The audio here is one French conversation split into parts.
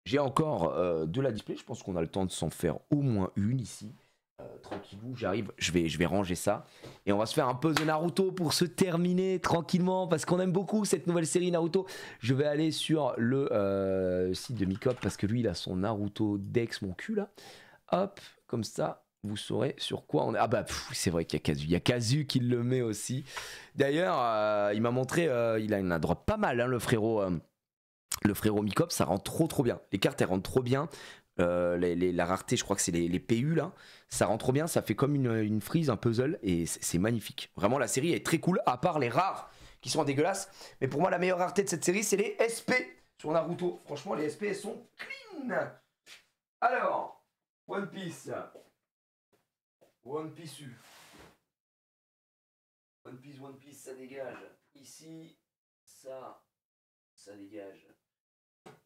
J'ai encore de la display, je pense qu'on a le temps de s'en faire au moins une ici. Tranquillou, j'arrive, je vais ranger ça. Et on va se faire un puzzle Naruto pour se terminer tranquillement, parce qu'on aime beaucoup cette nouvelle série Naruto. Je vais aller sur le site de Mikop, parce que lui il a son Naruto Dex, mon cul là. Hop, comme ça, vous saurez sur quoi on est. Ah bah c'est vrai qu'il y a Kazu. Il y a Kazu qui le met aussi. D'ailleurs, il m'a montré, il a une drop pas mal, hein, le frérot Mikop, ça rend trop bien. Les cartes elles rendent trop bien. La rareté, je crois que c'est les PU là. Ça rend trop bien, ça fait comme une frise, un puzzle, et c'est magnifique. Vraiment, la série est très cool, à part les rares qui sont dégueulasses. Mais pour moi, la meilleure rareté de cette série, c'est les SP sur Naruto. Franchement, les SP elles sont clean. Alors, One Piece. One Piece U. One Piece, ça dégage. Ici, ça dégage.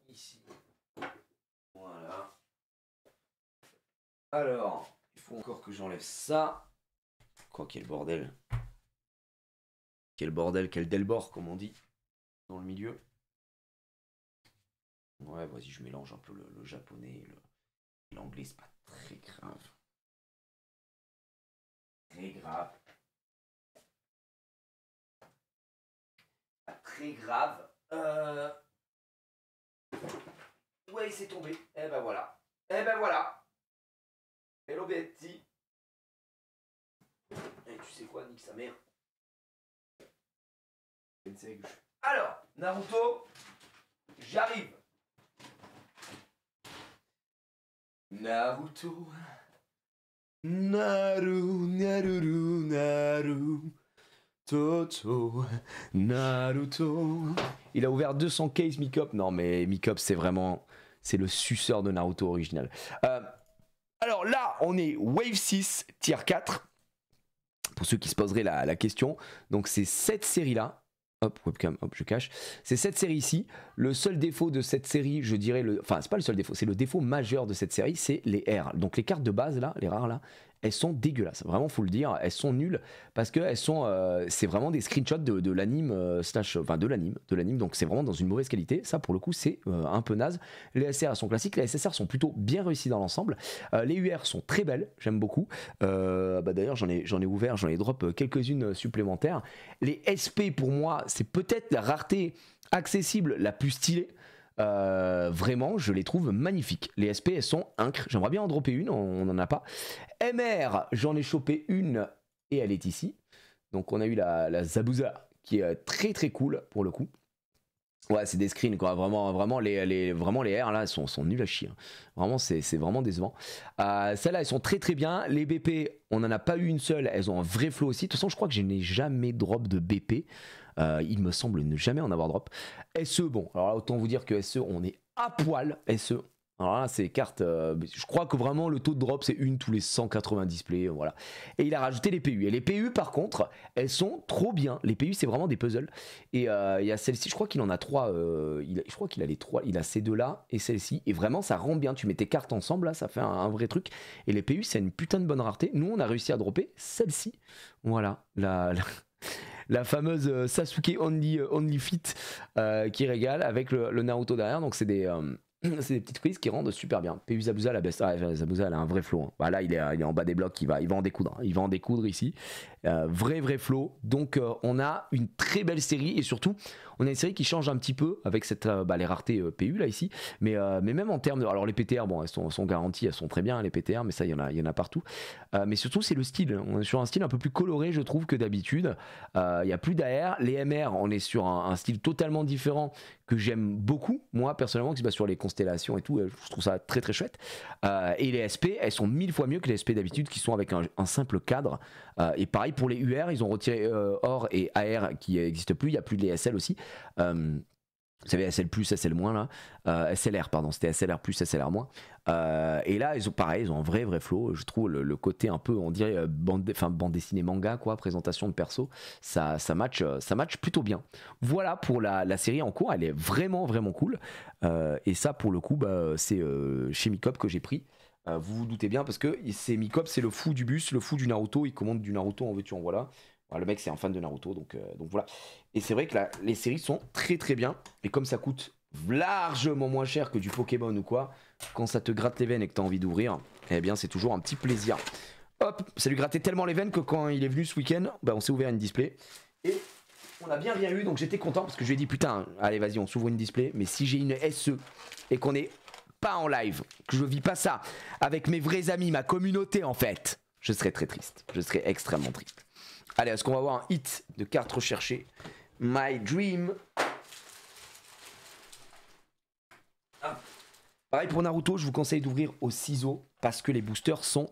Ici. Voilà. Alors, il faut encore que j'enlève ça. Quoi, quel bordel. Quel bordel, quel delbord, comme on dit. Dans le milieu. Ouais, vas-y, je mélange un peu le japonais et l'anglais, c'est pas très grave. Très grave. Pas très grave. Ouais, il s'est tombé. Eh ben voilà. Eh ben voilà. Hello Betty. Et tu sais quoi, nique sa mère. Alors, Naruto, j'arrive. Naruto. Naru. Toto. Naruto. Il a ouvert 200 cases Mikop. Non mais Mikop c'est vraiment... C'est le suceur de Naruto original. Alors là, on est Wave 6, Tier 4. Pour ceux qui se poseraient la question. Donc c'est cette série-là. Hop, webcam, hop, je cache. C'est cette série ici. Le seul défaut de cette série, je dirais... Enfin, c'est pas le seul défaut. C'est le défaut majeur de cette série, c'est les R. Donc les cartes de base, là, les rares, là, elles sont dégueulasses. Vraiment, faut le dire. Elles sont nulles parce que elles sont... c'est vraiment des screenshots de l'anime slash... Enfin, de l'anime. Donc c'est vraiment dans une mauvaise qualité. Ça, pour le coup, c'est un peu naze. Les SR sont classiques. Les SSR sont plutôt bien réussis dans l'ensemble. Les UR sont très belles. J'aime beaucoup. D'ailleurs, j'en ai ouvert, j'en ai drop quelques-unes supplémentaires. Les SP, pour moi, c'est peut-être la rareté accessible la plus stylée. Vraiment, je les trouve magnifiques. Les SP, elles sont incres. J'aimerais bien en dropper une, on n'en a pas. MR, j'en ai chopé une et elle est ici. Donc on a eu la Zabuza qui est très cool pour le coup. Ouais, c'est des screens quoi, vraiment les R là sont nuls à chier. Hein. Vraiment, c'est vraiment décevant. Celles-là, elles sont très bien. Les BP, on n'en a pas eu une seule, elles ont un vrai flow aussi. De toute façon, je crois que je n'ai jamais drop de BP. Il me semble ne jamais en avoir drop. SE, bon, alors là, autant vous dire que SE, on est à poil. SE, alors là, c'est cartes. Je crois que vraiment le taux de drop, c'est une tous les 180 displays. Voilà. Et il a rajouté les PU. Et les PU, par contre, elles sont trop bien. Les PU, c'est vraiment des puzzles. Et il y a celle-ci, je crois qu'il en a 3. Je crois qu'il a les 3. Il a ces deux-là et celle-ci. Et vraiment, ça rend bien. Tu mets tes cartes ensemble, là, ça fait un vrai truc. Et les PU, c'est une putain de bonne rareté. Nous, on a réussi à dropper celle-ci. Voilà. La fameuse Sasuke Only Fit qui régale avec le Naruto derrière. Donc, c'est des petites quiz qui rendent super bien. PU Zabuza, la best. Zabuza, elle a un vrai flow. Hein. Voilà, il est en bas des blocs, il va en découdre. Hein. Il va en découdre ici. Vrai flow. Donc, on a une très belle série et surtout, on a une série qui change un petit peu avec les raretés PU là ici. Mais même en termes de. Alors, les PTR, bon, elles sont garanties, elles sont très bien, les PTR, mais ça, il y en a partout. Mais surtout, c'est le style. On est sur un style un peu plus coloré, je trouve, que d'habitude. Il n'y a plus d'AR. Les MR, on est sur un style totalement différent que j'aime beaucoup, moi personnellement, qui se base sur les constellations et tout, je trouve ça très chouette. Et les SP, elles sont 1000 fois mieux que les SP d'habitude qui sont avec un simple cadre. Et pareil pour les UR, ils ont retiré OR et AR qui n'existent plus, il n'y a plus de les SL aussi. Vous savez, SL+, SL-, là, SLR, pardon, c'était SLR+, SLR-. Et là, ils ont un vrai flow. Je trouve le côté un peu, on dirait, bande dessinée manga, quoi, présentation de perso, ça match plutôt bien. Voilà pour la série en cours, elle est vraiment cool. Et ça, pour le coup, c'est chez Mikop que j'ai pris. Vous vous doutez bien, parce que c'est Mikop, c'est le fou du bus, le fou du Naruto, il commande du Naruto en veux-tu en voilà. Le mec c'est un fan de Naruto donc voilà. Et c'est vrai que les séries sont très bien. Et comme ça coûte largement moins cher que du Pokémon ou quoi. Quand ça te gratte les veines et que tu as envie d'ouvrir, eh bien c'est toujours un petit plaisir. Hop, ça lui grattait tellement les veines que quand il est venu ce week-end, bah, on s'est ouvert une display. Et on a bien eu, donc j'étais content parce que je lui ai dit putain, allez vas-y on s'ouvre une display. Mais si j'ai une SE et qu'on n'est pas en live, que je vis pas ça avec mes vrais amis, ma communauté en fait, je serais très triste. Je serais extrêmement triste. Allez, est-ce qu'on va avoir un hit de cartes recherchées? My Dream. Ah. Pareil pour Naruto, je vous conseille d'ouvrir au ciseau parce que les boosters sont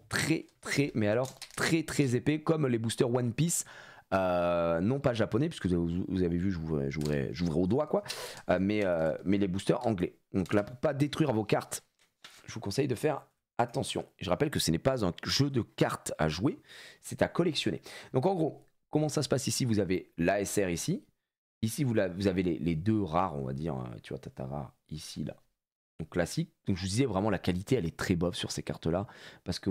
mais alors très épais, comme les boosters One Piece. Non pas japonais, puisque vous avez vu, j'ouvrais au doigt quoi, mais les boosters anglais. Donc là, pour pas détruire vos cartes, je vous conseille de faire attention. Et je rappelle que ce n'est pas un jeu de cartes à jouer, c'est à collectionner. Donc en gros, comment ça se passe ici? Vous avez l'ASR ici. Ici, vous avez les deux rares, on va dire. Tu vois, t'as rare ici, là. Donc classique. Donc je vous disais, vraiment, la qualité, elle est très bof sur ces cartes-là. Parce que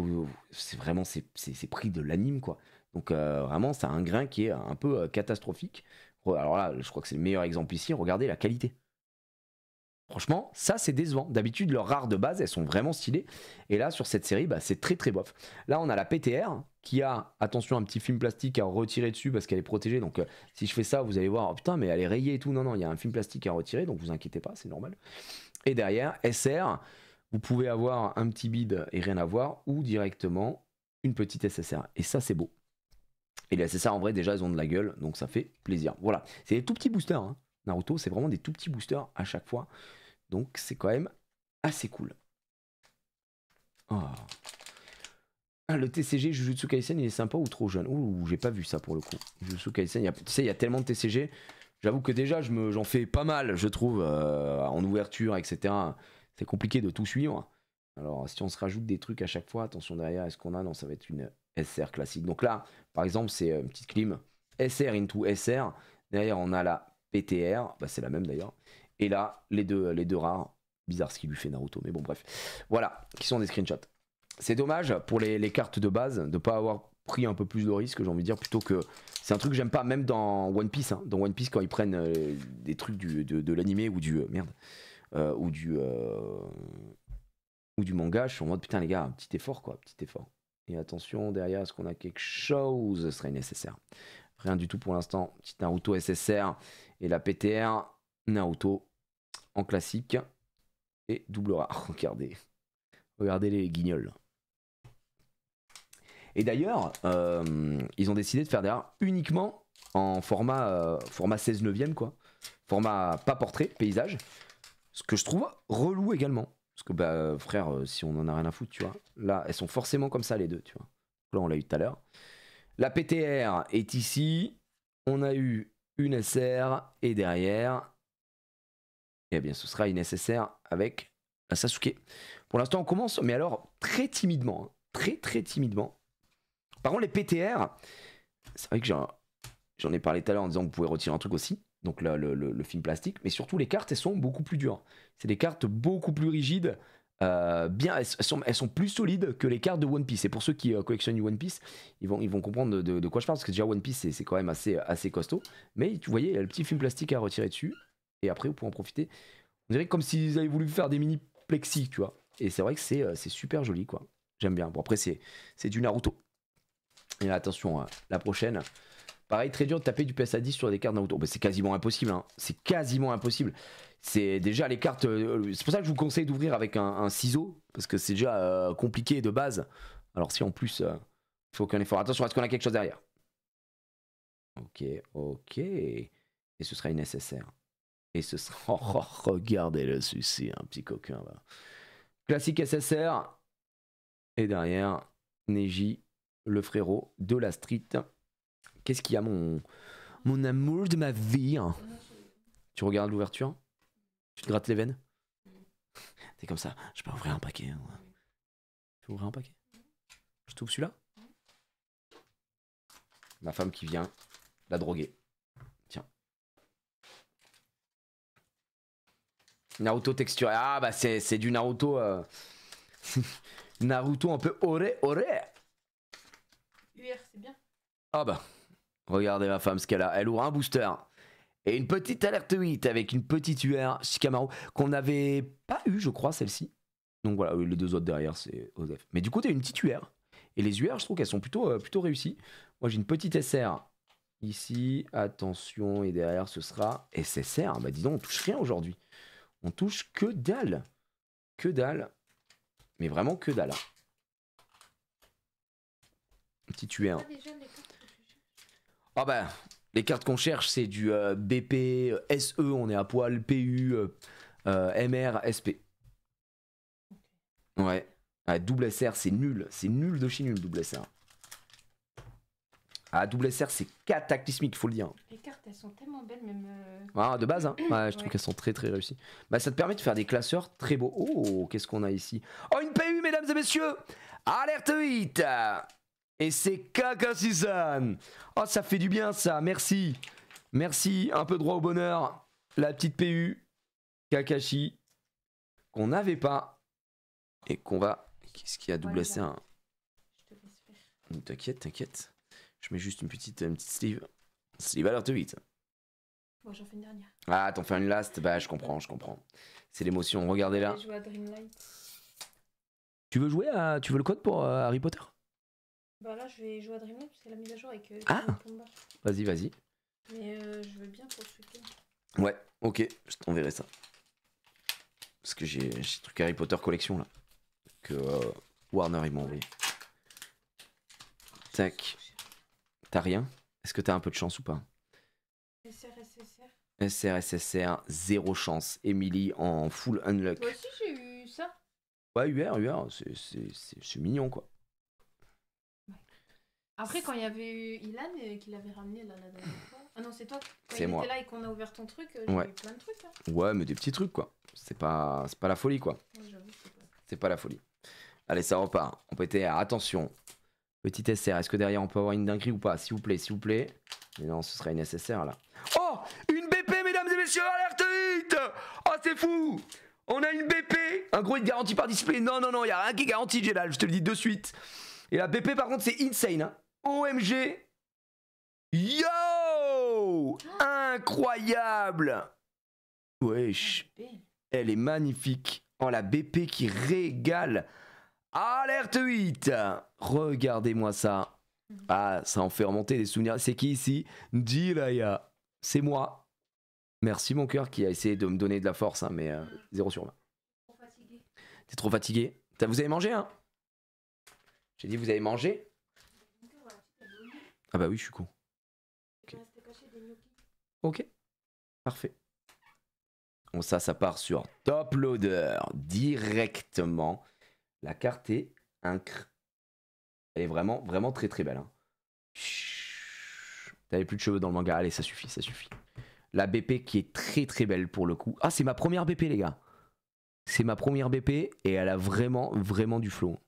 c'est vraiment, c'est pris de l'anime, quoi. Donc vraiment, ça a un grain qui est un peu catastrophique. Alors là, je crois que c'est le meilleur exemple ici. Regardez la qualité. Franchement, ça c'est décevant. D'habitude, leurs rares de base, elles sont vraiment stylées. Et là, sur cette série, bah, c'est très bof. Là, on a la PTR qui a, attention, un petit film plastique à retirer dessus parce qu'elle est protégée. Donc, si je fais ça, vous allez voir, oh, putain, mais elle est rayée et tout. Non, il y a un film plastique à retirer, donc vous inquiétez pas, c'est normal. Et derrière, SR, vous pouvez avoir un petit bid et rien à voir, ou directement une petite SSR. Et ça, c'est beau. Et les SSR, en vrai, déjà, elles ont de la gueule, donc ça fait plaisir. Voilà, c'est des tout petits boosters. Hein. Naruto, c'est vraiment des tout petits boosters à chaque fois. Donc c'est quand même assez cool. Oh. Ah, le TCG Jujutsu Kaisen, il est sympa ou trop jeune? Ouh, j'ai pas vu ça pour le coup. Jujutsu Kaisen, tu sais, il y a tellement de TCG. J'avoue que déjà, j'en fais pas mal, je trouve, en ouverture, etc. C'est compliqué de tout suivre. Alors, si on se rajoute des trucs à chaque fois, attention derrière, est-ce qu'on a? Non, ça va être une SR classique. Donc là, par exemple, c'est une petite clim SR into SR. Derrière, on a la PTR, bah, c'est la même d'ailleurs. Et là, les deux rares. Bizarre ce qu'il lui fait Naruto, mais bon, bref. Voilà, qui sont des screenshots. C'est dommage pour les cartes de base de ne pas avoir pris un peu plus de risque, j'ai envie de dire, plutôt que. C'est un truc que j'aime pas, même dans One Piece. Hein. Dans One Piece, quand ils prennent des trucs de l'animé ou du. Merde. Ou du manga, je suis en mode putain, les gars, un petit effort, quoi. Petit effort. Et attention, derrière, est-ce qu'on a quelque chose? Ce serait nécessaire. Rien du tout pour l'instant. Petit Naruto SSR et la PTR. Naruto en classique et double rare. Regardez les guignols. Et d'ailleurs, ils ont décidé de faire des rares uniquement en format 16 neuvième, quoi. Format pas portrait, paysage. Ce que je trouve relou également. Parce que, bah, frère, si on en a rien à foutre, tu vois. Là, elles sont forcément comme ça, les deux, tu vois. Là, on l'a eu tout à l'heure. La PTR est ici. On a eu une SR. Et derrière, eh bien, ce sera une SSR avec la Sasuke. Pour l'instant, on commence, mais alors très timidement. Hein. Très timidement. Par contre, les PTR, c'est vrai que j'en ai parlé tout à l'heure en disant que vous pouvez retirer un truc aussi. Donc là, le film plastique. Mais surtout, les cartes, elles sont beaucoup plus dures. C'est des cartes beaucoup plus rigides. Elles sont plus solides que les cartes de One Piece. Et pour ceux qui collectionnent One Piece, ils vont comprendre de quoi je parle. Parce que déjà, One Piece, c'est quand même assez costaud. Mais tu voyez, il y a le petit film plastique à retirer dessus. Et après, vous pouvez en profiter. On dirait comme s'ils avaient voulu faire des mini plexi, tu vois. Et c'est vrai que c'est super joli, quoi. J'aime bien. Bon, après, c'est du Naruto. Et là, attention, la prochaine. Pareil, très dur de taper du PSA 10 sur des cartes Naruto. Bah, c'est quasiment impossible. Hein. C'est quasiment impossible. C'est déjà les cartes. C'est pour ça que je vous conseille d'ouvrir avec un ciseau. Parce que c'est déjà compliqué de base. Alors, si en plus, il faut aucun effort. Attention, est-ce qu'on a quelque chose derrière? Ok. Et ce sera une SSR. Et ce sera. Oh, regardez le souci, un petit coquin là. Classique SSR. Et derrière, Neji, le frérot de la street. Qu'est-ce qu'il y a, mon amour de ma vie? Hein. Tu regardes l'ouverture? Tu te grattes les veines? T'es comme ça. Je peux ouvrir un paquet. Hein. Je peux ouvrir un paquet? Je t'ouvre celui-là? Ma femme qui vient la droguer. Tiens. Naruto texturé. Ah bah c'est du Naruto. Naruto un peu ore. UR, c'est bien. Ah bah. Regardez ma femme ce qu'elle a. Elle ouvre un booster. Et une petite alerte 8 avec une petite UR Shikamaru qu'on n'avait pas eu, je crois, celle-ci. Donc voilà, les deux autres derrière, c'est OZEF. Mais du coup, tu as une petite UR. Et les UR, je trouve qu'elles sont plutôt réussies. Moi, j'ai une petite SR ici. Attention, et derrière, ce sera SSR. Bah, dis donc, on touche rien aujourd'hui. On touche que dalle. Que dalle. Mais vraiment que dalle. Une petite UR. Ah bah, les cartes qu'on cherche, c'est du BP, SE, on est à poil, PU, MR, SP. Ouais. Ah, double SR, c'est nul de chez nul, double SR. Ah, double SR, c'est cataclysmique, il faut le dire. Les cartes, elles sont tellement belles, même. Ah, de base, hein. Ouais, je trouve qu'elles sont très réussies. Bah, ça te permet de faire des classeurs très beaux. Oh, qu'est-ce qu'on a ici? Oh, une PU, mesdames et messieurs! Alerte 8! Et c'est Kakashi-san! Oh, ça fait du bien, ça, merci. Merci, un peu droit au bonheur. La petite PU, Kakashi, qu'on n'avait pas. Et qu'on va. Qu'est-ce qu'il y a double SR? Je te laisse faire. T'inquiète, t'inquiète. Je mets juste une petite sleeve. Sleeve alerte 8. Bon, j'en fais une dernière. Ah, t'en fais une last? Bah, je comprends. C'est l'émotion. Regardez là. Je vais jouer à Dreamlight. Tu veux jouer à. Tu veux le code pour Harry Potter? Bah là, je vais jouer à Dreamlight parce que c'est la mise à jour avec. Ah! Combat. Vas-y. Mais je veux bien pour ce week-end. Ouais, ok, je t'enverrai ça. Parce que j'ai des trucs Harry Potter collection là. Que Warner ils m'ont envoyé. Tac. T'as rien? Est-ce que t'as un peu de chance ou pas? SR, zéro chance. Emily en full unlock. Moi aussi j'ai eu ça. Ouais, UR, c'est mignon quoi. Après, quand il y avait eu Ilan qui l'avait ramené là, la dernière fois. Ah non, c'est toi. Quand C'est il moi. était là et qu'on a ouvert ton truc, j'ai eu plein de trucs. Hein. Ouais, mais des petits trucs quoi. C'est pas la folie quoi. Ouais, j'avoue, c'est pas la folie. Allez, ça repart. On peut être. Attention. Petite SR. Est-ce que derrière on peut avoir une dinguerie ou pas? S'il vous plaît. Mais non, ce sera une SSR là. Oh! Une BP, mesdames et messieurs, alerte 8! Oh, c'est fou! On a une BP! Un gros hit garanti par display. Non, y a rien qui est garanti, Jedal, je te le dis de suite. Et la BP, par contre, c'est insane. Hein. OMG! Yo! Incroyable! Wesh! Elle est magnifique. Oh, la BP qui régale. Alerte 8! Regardez-moi ça. Ah, ça en fait remonter des souvenirs. C'est qui ici? Jiraya. C'est moi. Merci mon cœur qui a essayé de me donner de la force, hein, mais 0 sur 20. T'es trop fatigué? Vous avez mangé, hein? J'ai dit vous avez mangé? Ah bah oui, je suis con. Ok. Parfait. Bon, ça part sur Top Loader directement. La carte est incre. Elle est vraiment très belle. Hein. T'avais plus de cheveux dans le manga. Allez, ça suffit. La BP qui est très belle pour le coup. Ah, c'est ma première BP, les gars. C'est ma première BP et elle a vraiment du flow.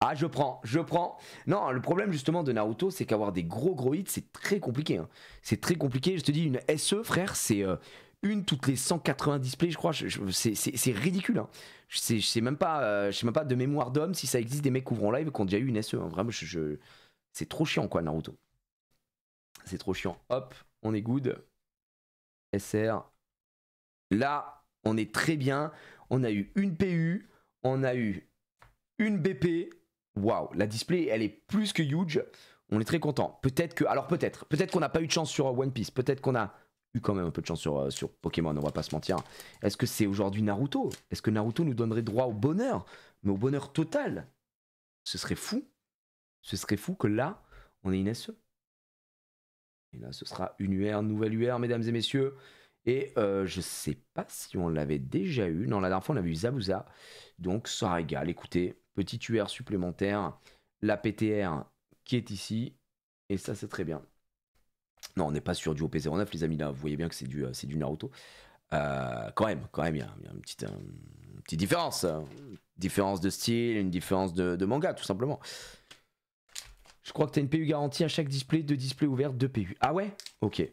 Ah, je prends. Non, le problème justement de Naruto, c'est qu'avoir des gros hits, c'est très compliqué. Hein. C'est très compliqué. Je te dis, une SE, frère, c'est une toutes les 180 displays, je crois. C'est ridicule. Hein. Je sais même pas de mémoire d'homme si ça existe des mecs qui ouvrent en live qui ont déjà eu une SE. Hein. Vraiment, c'est trop chiant, quoi, Naruto. C'est trop chiant. Hop, on est good. SR. Là, on est très bien. On a eu une PU. On a eu une BP. Waouh, la display, elle est plus que huge. On est très content. Peut-être qu'on n'a pas eu de chance sur One Piece. Peut-être qu'on a eu quand même un peu de chance sur Pokémon, on va pas se mentir. Est-ce que c'est aujourd'hui Naruto? Est-ce que Naruto nous donnerait droit au bonheur? Mais au bonheur total? Ce serait fou. Ce serait fou que là, on ait une SE. Et là, ce sera une UR, nouvelle UR, mesdames et messieurs. Et je sais pas si on l'avait déjà eu. Non, la dernière fois, on avait eu Zabuza. Donc, ça régale. Écoutez, petite UR supplémentaire. La PTR qui est ici. Et ça, c'est très bien. Non, on n'est pas sur du OP09, les amis. Là, vous voyez bien que c'est du Naruto. Quand même, il y a une petite différence. Une différence de style, une différence de manga, tout simplement. Je crois que tu as une PU garantie à chaque display, 2 displays ouverts, 2 PU. Ah ouais? Ok.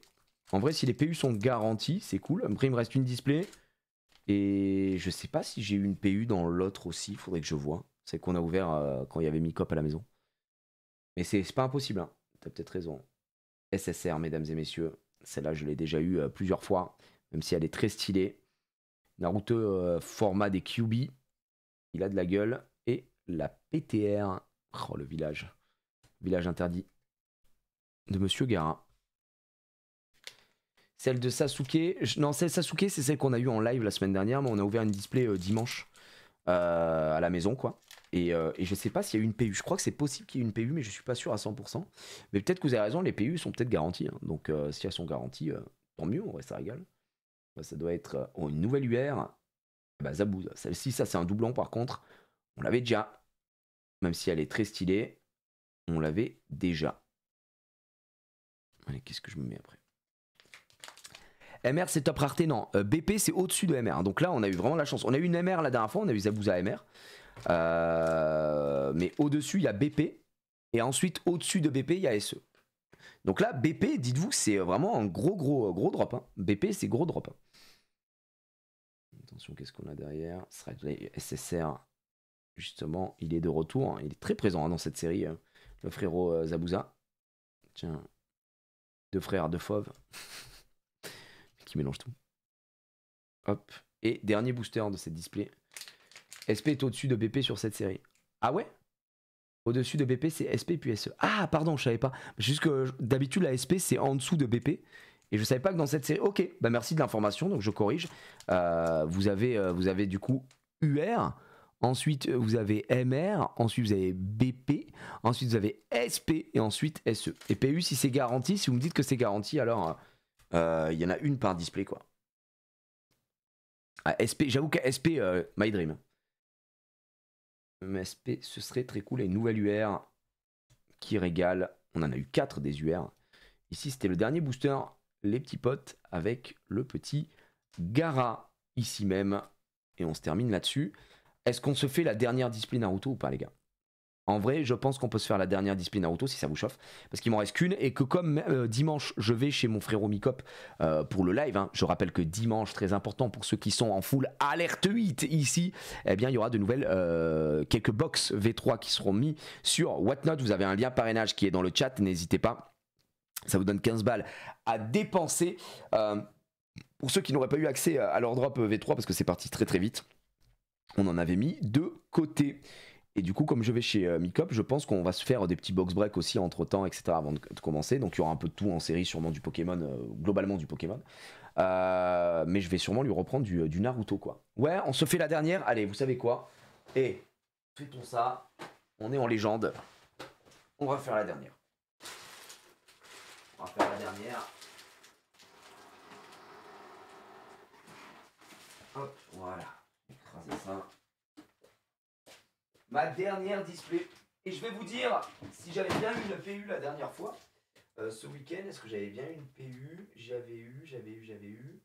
En vrai, si les PU sont garantis, c'est cool. Après, il me reste une display. Et je sais pas si j'ai eu une PU dans l'autre aussi. Il faudrait que je vois. C'est qu'on a ouvert quand il y avait Micop à la maison. Mais c'est pas impossible. Hein. Tu as peut-être raison. SSR, mesdames et messieurs. Celle-là, je l'ai déjà eu plusieurs fois, même si elle est très stylée. Naruto format des QB. Il a de la gueule. Et la PTR. Oh, le village. Village interdit. De Monsieur Gaara. Celle de Sasuke. Non, celle de Sasuke, c'est celle qu'on a eue en live la semaine dernière. Mais on a ouvert une display dimanche à la maison, quoi. Et je sais pas s'il y a eu une PU. Je crois que c'est possible qu'il y ait une PU, mais je suis pas sûr à 100%. Mais peut-être que vous avez raison, les PU sont peut-être garanties. Hein. Donc si elles sont garanties, tant mieux, en vrai, ça régale. Ça doit être une nouvelle UR. Bah, Zabouza. Celle-ci, ça c'est un doublon par contre. On l'avait déjà. Même si elle est très stylée. On l'avait déjà. Allez, qu'est-ce que je me mets après? MR c'est top rareté, non. BP c'est au-dessus de MR. Donc là on a eu vraiment la chance. On a eu une MR la dernière fois, on a eu Zabouza MR. Mais au-dessus il y a BP. Et ensuite au-dessus de BP il y a SE. Donc là BP, dites-vous, c'est vraiment un gros drop. Hein. BP c'est gros drop. Hein. Attention, qu'est-ce qu'on a derrière? SSR, justement, il est de retour. Hein. Il est très présent hein, dans cette série. Le frérot Zabouza. Tiens, deux frères, deux fauves. Qui mélange tout. Hop. Et dernier booster de cette display. SP est au-dessus de BP sur cette série. Ah ouais? Au-dessus de BP, c'est SP puis SE. Ah, pardon, je savais pas. Juste que d'habitude, la SP, c'est en dessous de BP. Et je savais pas que dans cette série... Ok, bah merci de l'information, donc je corrige. Vous avez du coup UR. Ensuite, vous avez MR. Ensuite, vous avez BP. Ensuite, vous avez SP. Et ensuite, SE. Et PU, si c'est garanti, si vous me dites que c'est garanti, alors... il y en a une par display quoi. Ah, SP, j'avoue que SP, My Dream. SP, ce serait très cool. Et une nouvelle UR qui régale. On en a eu 4 des UR. Ici, c'était le dernier booster, les petits potes, avec le petit Gaara, ici même. Et on se termine là-dessus. Est-ce qu'on se fait la dernière display Naruto ou pas, les gars? En vrai, je pense qu'on peut se faire la dernière display Naruto si ça vous chauffe. Parce qu'il m'en reste qu'une. Et que comme dimanche, je vais chez mon frérot Mikop pour le live. Hein, je rappelle que dimanche, très important pour ceux qui sont en full alerte 8 ici. Eh bien, il y aura de nouvelles quelques box V3 qui seront mis sur Whatnot. Vous avez un lien parrainage qui est dans le chat. N'hésitez pas. Ça vous donne 15 balles à dépenser. Pour ceux qui n'auraient pas eu accès à leur drop V3, parce que c'est parti très très vite, on en avait mis de côté. Et du coup, comme je vais chez Mikop, je pense qu'on va se faire des petits box break aussi entre temps, etc. avant de commencer. Donc il y aura un peu de tout en série, sûrement du Pokémon, globalement du Pokémon. Mais je vais sûrement lui reprendre du Naruto, quoi. Ouais, on se fait la dernière. Allez, vous savez quoi? Et fait-on ça? On est en légende. On va faire la dernière. On va faire la dernière. Hop, voilà. Écraser ça. Ma dernière display. Et je vais vous dire si j'avais bien eu une PU la dernière fois. Ce week-end, est-ce que j'avais bien eu une PU? J'avais eu.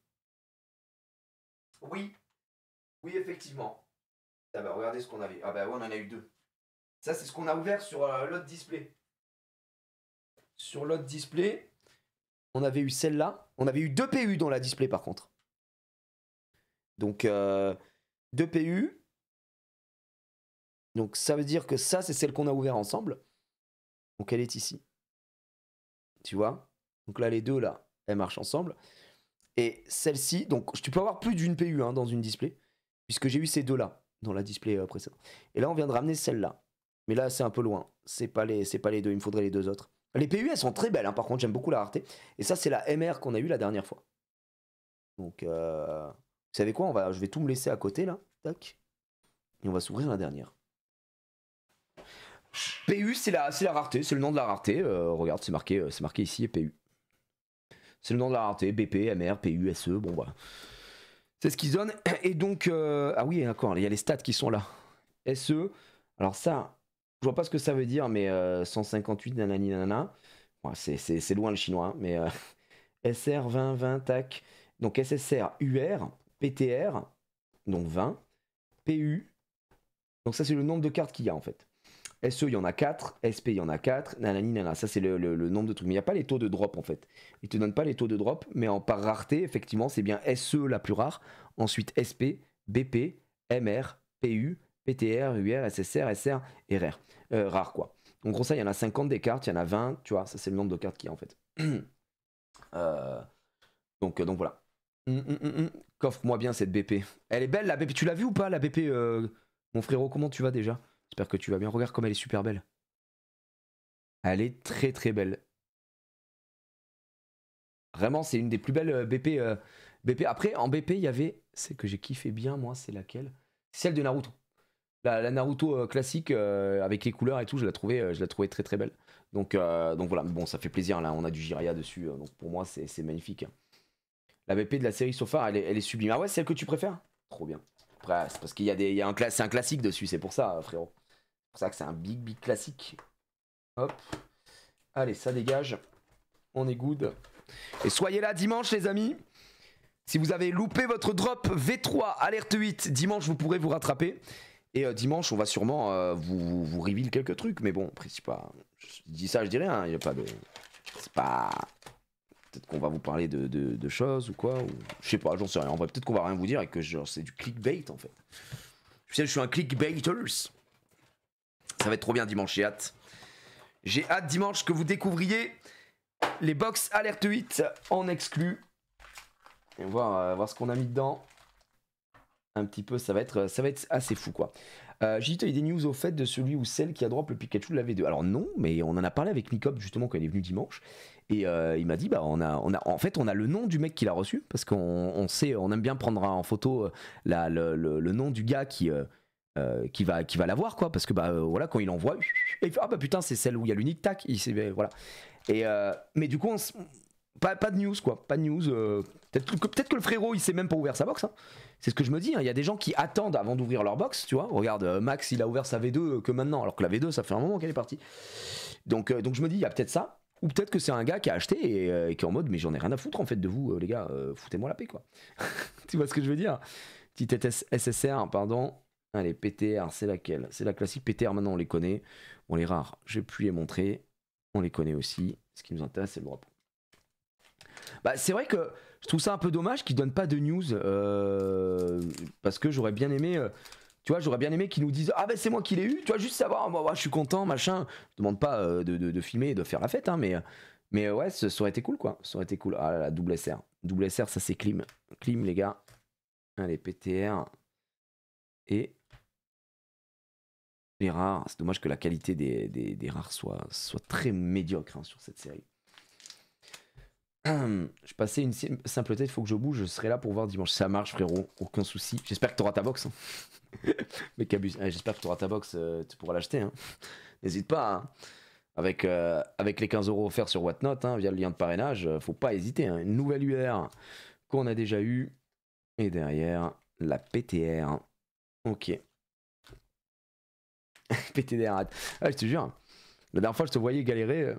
Oui. Oui, effectivement. Ah bah regardez ce qu'on avait. Ah bah ouais, on en a eu 2. Ça, c'est ce qu'on a ouvert sur l'autre display. Sur l'autre display, on avait eu celle-là. On avait eu 2 PU dans la display par contre. Donc, 2 PU. Donc ça veut dire que ça, c'est celle qu'on a ouvert ensemble. Donc elle est ici. Tu vois? Donc là, les deux, là, elles marchent ensemble. Et celle-ci, donc tu peux avoir plus d'une PU hein, dans une display, puisque j'ai eu ces deux-là dans la display précédente. Et là, on vient de ramener celle-là. Mais là, c'est un peu loin. C'est pas les deux, il me faudrait les deux autres. Les PU, elles sont très belles, hein, par contre, j'aime beaucoup la rareté. Et ça, c'est la MR qu'on a eue la dernière fois. Donc, vous savez quoi? Je vais tout me laisser à côté, là. Tac. Et on va s'ouvrir la dernière. PU, c'est la rareté, c'est le nom de la rareté. Regarde, c'est marqué ici, PU. C'est le nom de la rareté, BP, MR, PU, SE, bon voilà. C'est ce qu'ils donnent. Et donc, ah oui, d'accord, il y a les stats qui sont là. SE, alors ça, je vois pas ce que ça veut dire, mais 158, nanani, nanana. Ouais, c'est loin le chinois, hein, mais SR, 20, 20, tac. Donc SSR, UR, PTR, donc 20, PU. Donc ça, c'est le nombre de cartes qu'il y a en fait. SE, il y en a 4, SP, il y en a 4, nanani, nanana. Ça, c'est le nombre de trucs. Mais il n'y a pas les taux de drop, en fait. Ils ne te donnent pas les taux de drop, mais par rareté, effectivement, c'est bien SE la plus rare. Ensuite, SP, BP, MR, PU, PTR, UR, SSR, SR et RR. Rare, quoi. En gros, ça, il y en a 50 des cartes, il y en a 20, tu vois, ça c'est le nombre de cartes qu'il y a en fait. Donc voilà. Coffre-moi bien cette BP. Elle est belle la BP, tu l'as vue ou pas la BP mon frérot, comment tu vas déjà? J'espère que tu vas bien, regarde comme elle est super belle. Elle est très très belle. Vraiment, c'est une des plus belles BP. BP. Après, en BP, il y avait, c'est que j'ai kiffé bien moi, c'est laquelle? Celle de Naruto. La Naruto classique avec les couleurs et tout, je la trouvais très très belle. Donc voilà, bon, ça fait plaisir. Là, on a du Jiraiya dessus, donc pour moi, c'est magnifique. La BP de la série Sophar, elle est sublime. Ah ouais, celle que tu préfères? Trop bien. Après, c'est parce qu'il y a c'est un classique dessus, c'est pour ça, frérot. C'est pour ça que c'est un big classique. Hop. Allez, ça dégage. On est good. Et soyez là dimanche, les amis. Si vous avez loupé votre drop V3 alerte 8, dimanche, vous pourrez vous rattraper. Et dimanche, on va sûrement vous reveal quelques trucs. Mais bon, après, c'est pas. Je dis ça, je dis rien. Il n'y a pas de. C'est pas. Peut-être qu'on va vous parler de choses ou quoi. Ou... Je sais pas, j'en sais rien. En vrai, peut-être qu'on va rien vous dire et que c'est du clickbait en fait. Je suis un clickbaiters. Ça va être trop bien dimanche, j'ai hâte. J'ai hâte dimanche que vous découvriez les box alerte 8 en exclu. Et on va voir ce qu'on a mis dedans. Un petit peu, ça va être assez fou quoi. J'ai dit, tu as eu des news au fait de celui ou celle qui a drop le Pikachu de la V2. Alors non, mais on en a parlé avec Mikop justement quand il est venu dimanche. Et il m'a dit, bah on a le nom du mec qui l'a reçu. Parce qu'on sait, on aime bien prendre en photo le nom du gars qui va l'avoir quoi. Parce que bah voilà, quand il envoie, il fait, ah bah putain, c'est celle où il y a l'unique, tac, voilà. Et mais du coup, pas de news quoi, pas de news. Peut-être que le frérot il s'est même pas ouvert sa box. Hein. C'est ce que je me dis. Il y a des gens qui attendent avant d'ouvrir leur box, tu vois. Regarde, Max il a ouvert sa V2 que maintenant, alors que la V2 ça fait un moment qu'elle est partie. Donc je me dis, il y a peut-être ça. Ou peut-être que c'est un gars qui a acheté et qui est en mode, mais j'en ai rien à foutre en fait de vous, les gars, foutez-moi la paix quoi. Tu vois ce que je veux dire? Petite SSR, pardon. Allez, PTR, c'est laquelle? C'est la classique PTR, maintenant on les connaît. Bon, les rares, je vais plus les montrer. On les connaît aussi. Ce qui nous intéresse, c'est le drop. Bah, c'est vrai que je trouve ça un peu dommage qu'ils donnent pas de news. Parce que j'aurais bien aimé. Tu vois, j'aurais bien aimé qu'ils nous disent, ah ben c'est moi qui l'ai eu. Tu vois, juste savoir, moi, je suis content, machin. Je demande pas de filmer et de faire la fête, hein, mais ouais, ça aurait été cool quoi. Ça aurait été cool. Ah là là, double SR. Double SR, ça c'est clim. Clim, les gars. Allez, PTR. Et les rares. C'est dommage que la qualité des rares soit très médiocre hein, sur cette série. Je passais une simple tête, il faut que je bouge, je serai là pour voir dimanche. Ça marche frérot, aucun souci. J'espère que tu auras ta box. Hein. Mais qu'abuse. J'espère que tu auras ta box, tu pourras l'acheter. Hein. N'hésite pas. Hein. Avec les 15 € offerts sur Whatnot, hein, via le lien de parrainage, faut pas hésiter. Hein. Une nouvelle UR qu'on a déjà eu. Et derrière, la PTR. Ok. PTR. Ah, je te jure. La dernière fois, je te voyais galérer.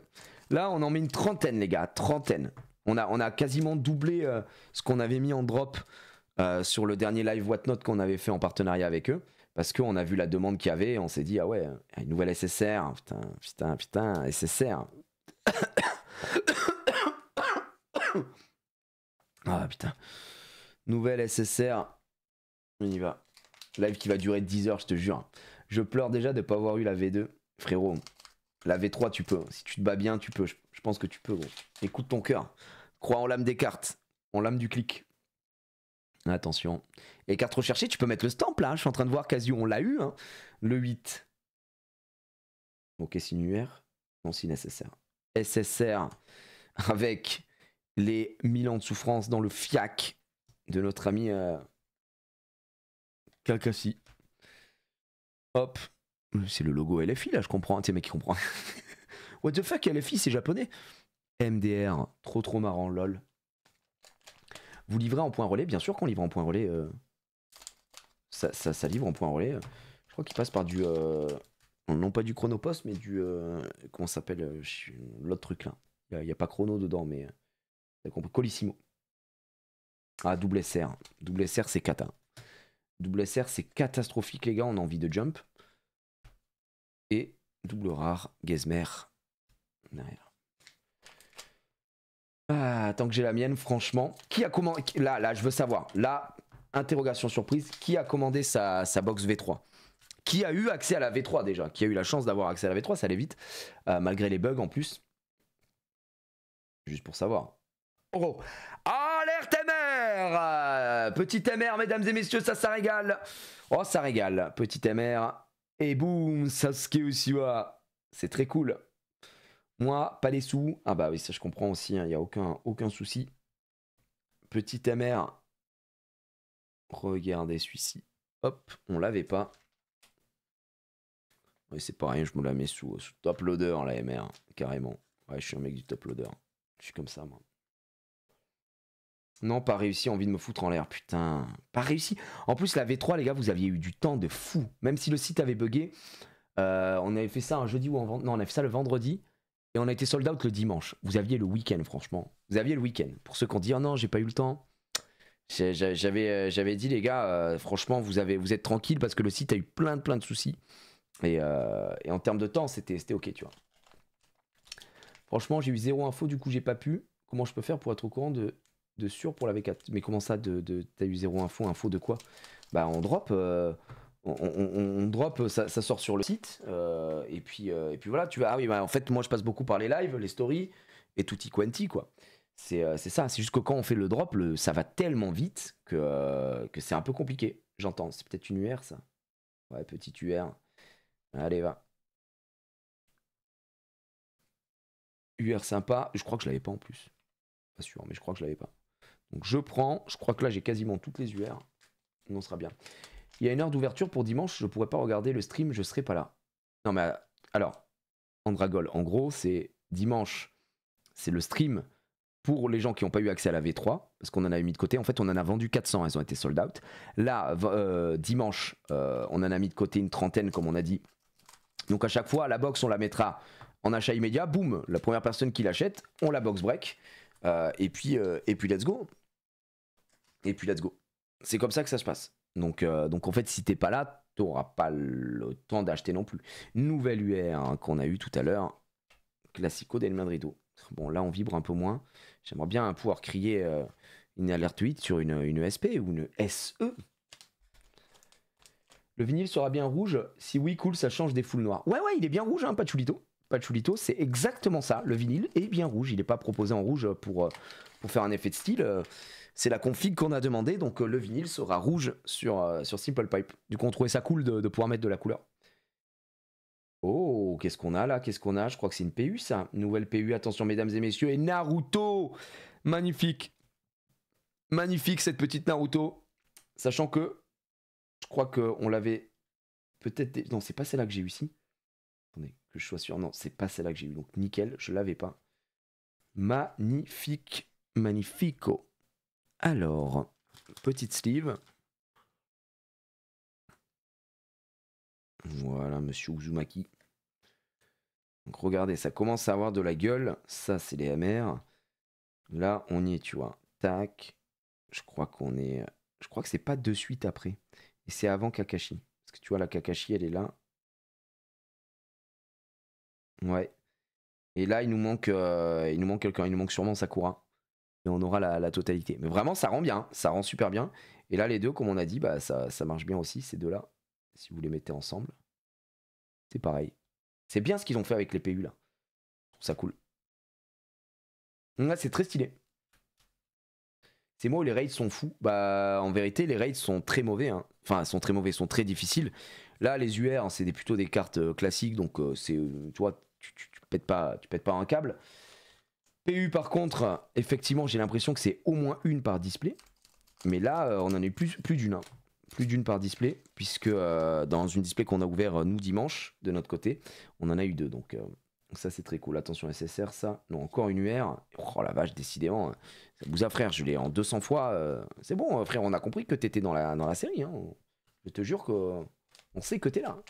Là, on en met une trentaine, les gars. Trentaine. On a quasiment doublé ce qu'on avait mis en drop sur le dernier live Whatnot qu'on avait fait en partenariat avec eux. Parce qu'on a vu la demande qu'il y avait et on s'est dit, ah ouais, une nouvelle SSR. Putain, SSR. Ah putain. Nouvelle SSR. On y va. Live qui va durer 10 heures, je te jure. Je pleure déjà de ne pas avoir eu la V2. Frérot, la V3, tu peux. Si tu te bats bien, tu peux. Je pense que tu peux, gros. Écoute ton cœur. Crois en l'âme des cartes. En l'âme du clic. Attention. Et cartes recherchées, tu peux mettre le stamp là. Je suis en train de voir Casio, on l'a eu. Hein. Le 8. Ok, c'est une UR. Non, c'est une SSR. SSR avec les 1000 ans de souffrance dans le fiac de notre ami Kakassi. Hop. C'est le logo LFI là, je comprends. Tiens, mec qui comprend. What the fuck, LFI, c'est japonais. MDR, trop marrant, lol. Vous livrez en point relais, bien sûr qu'on livre en point relais. Ça livre en point relais. Je crois qu'il passe par du. Non pas du Chronopost, mais du. Comment ça s'appelle l'autre truc là. Il n'y a pas chrono dedans, mais. T'as compris. Colissimo. Ah, double SR. Double SR, c'est cata. Double SR, c'est catastrophique, les gars. On a envie de jump. Et double rare, Gazmer. Derrière. Ah, tant que j'ai la mienne, franchement. Qui a commandé. Là, je veux savoir. Là, interrogation surprise. Qui a commandé sa box V3? qui a eu accès à la V3 déjà, qui a eu la chance d'avoir accès à la V3, ça allait vite, malgré les bugs en plus. Juste pour savoir. Oh, alerte MR, petit MR, mesdames et messieurs, ça régale. Oh, ça régale, petit MR. Et boum, Sasuke Uchiwa. C'est très cool. Moi, pas les sous. Ah bah oui, ça je comprends aussi, il n'y a aucun souci. Petit MR. Regardez celui-ci. Hop, on l'avait pas. Oui, c'est pareil, je me la mets sous top loader, la MR, carrément. Ouais, je suis un mec du top loader. Je suis comme ça, moi. Non, pas réussi, envie de me foutre en l'air, putain. Pas réussi. En plus, la V3, les gars, vous aviez eu du temps de fou. Même si le site avait bugué, on avait fait ça un jeudi ou un vendredi. Non, on a fait ça le vendredi. Et on a été sold out le dimanche. Vous aviez le week-end, franchement. Vous aviez le week-end. Pour ceux qui ont dit, oh non, j'ai pas eu le temps. J'avais dit, les gars, franchement, vous êtes tranquilles parce que le site a eu plein de soucis. Et en termes de temps, c'était ok, tu vois. Franchement, j'ai eu zéro info, du coup, j'ai pas pu. Comment je peux faire pour être au courant de sûr pour la V4? Mais comment ça, t'as eu zéro info de quoi? Bah, on drop, on drop, ça sort sur le site. Et puis voilà, tu vois. Ah oui, bah, en fait, moi, je passe beaucoup par les lives, les stories et tutti quanti, quoi. C'est ça, c'est juste que quand on fait le drop, ça va tellement vite que c'est un peu compliqué. J'entends, c'est peut-être une UR, ça. Ouais, petite UR. Allez, va. UR sympa, je crois que je l'avais pas en plus. Pas sûr, mais je crois que je l'avais pas. Donc je prends, je crois que là j'ai quasiment toutes les UR. On sera bien. Il y a une heure d'ouverture pour dimanche, je pourrais pas regarder le stream, je serai pas là. Non mais alors, Andragol, en gros c'est dimanche, c'est le stream pour les gens qui n'ont pas eu accès à la V3, parce qu'on en a mis de côté. En fait, on en a vendu 400, elles ont été sold out. Là, dimanche, on en a mis de côté une trentaine, comme on a dit. Donc à chaque fois, la box, on la mettra en achat immédiat. Boum, la première personne qui l'achète, on la box break. Et puis let's go. Et puis let's go. C'est comme ça que ça se passe. Donc en fait, si t'es pas là, t'auras pas le temps d'acheter non plus. Nouvelle UR hein, qu'on a eu tout à l'heure. Classico del Madrido. Bon, là, on vibre un peu moins. J'aimerais bien pouvoir crier une alerte 8 sur une SP ou une SE. Le vinyle sera bien rouge. Si oui, cool, ça change des foules noires. Ouais, il est bien rouge, hein, Pachulito. Pachulito, c'est exactement ça. Le vinyle est bien rouge. Il n'est pas proposé en rouge pour faire un effet de style. C'est la config qu'on a demandé. Donc, le vinyle sera rouge sur Simple Pipe. Du coup, on trouvait ça cool de pouvoir mettre de la couleur. Oh, qu'est-ce qu'on a là? Qu'est-ce qu'on a? Je crois que c'est une PU, ça. Nouvelle PU, attention, mesdames et messieurs. Et Naruto! Magnifique. Magnifique, cette petite Naruto. Sachant que je crois qu'on l'avait peut-être... Non, c'est pas celle-là que j'ai eu ici. Attendez, que je sois sûr. Non, c'est pas celle-là que j'ai eu. Donc, nickel, je l'avais pas. Magnifique. Magnifico. Alors, petite sleeve. Voilà, monsieur Uzumaki. Donc, regardez, ça commence à avoir de la gueule. Ça, c'est les MR. Là, on y est, tu vois. Tac. Je crois qu'on est... Je crois que c'est pas de suite après. Et c'est avant Kakashi. Parce que tu vois, la Kakashi, elle est là. Ouais. Et là, il nous manque quelqu'un. Il nous manque sûrement Sakura. Et on aura la totalité. Mais vraiment, ça rend bien. Ça rend super bien. Et là, les deux, comme on a dit, bah, ça marche bien aussi, ces deux-là. Si vous les mettez ensemble. C'est pareil. C'est bien ce qu'ils ont fait avec les PU, là. Je trouve ça cool. Là, c'est très stylé. C'est moi où les raids sont fous. Bah, en vérité, les raids sont très mauvais. Hein. Enfin, sont très mauvais, sont très difficiles. Là, les UR, hein, c'est plutôt des cartes classiques. Donc, tu vois, tu pètes pas un câble. PU, par contre, effectivement, j'ai l'impression que c'est au moins une par display. Mais là, on en a eu plus d'une. Hein. Plus d'une par display. Puisque dans une display qu'on a ouvert, nous, dimanche, de notre côté, on en a eu deux. Donc, ça, c'est très cool. Attention, SSR, ça. Non, encore une UR. Oh la vache, décidément. Ça vous a, frère, je l'ai en 200 fois. C'est bon, frère, on a compris que t'étais dans la série. Hein. Je te jure qu'on sait que t'es là. Hein.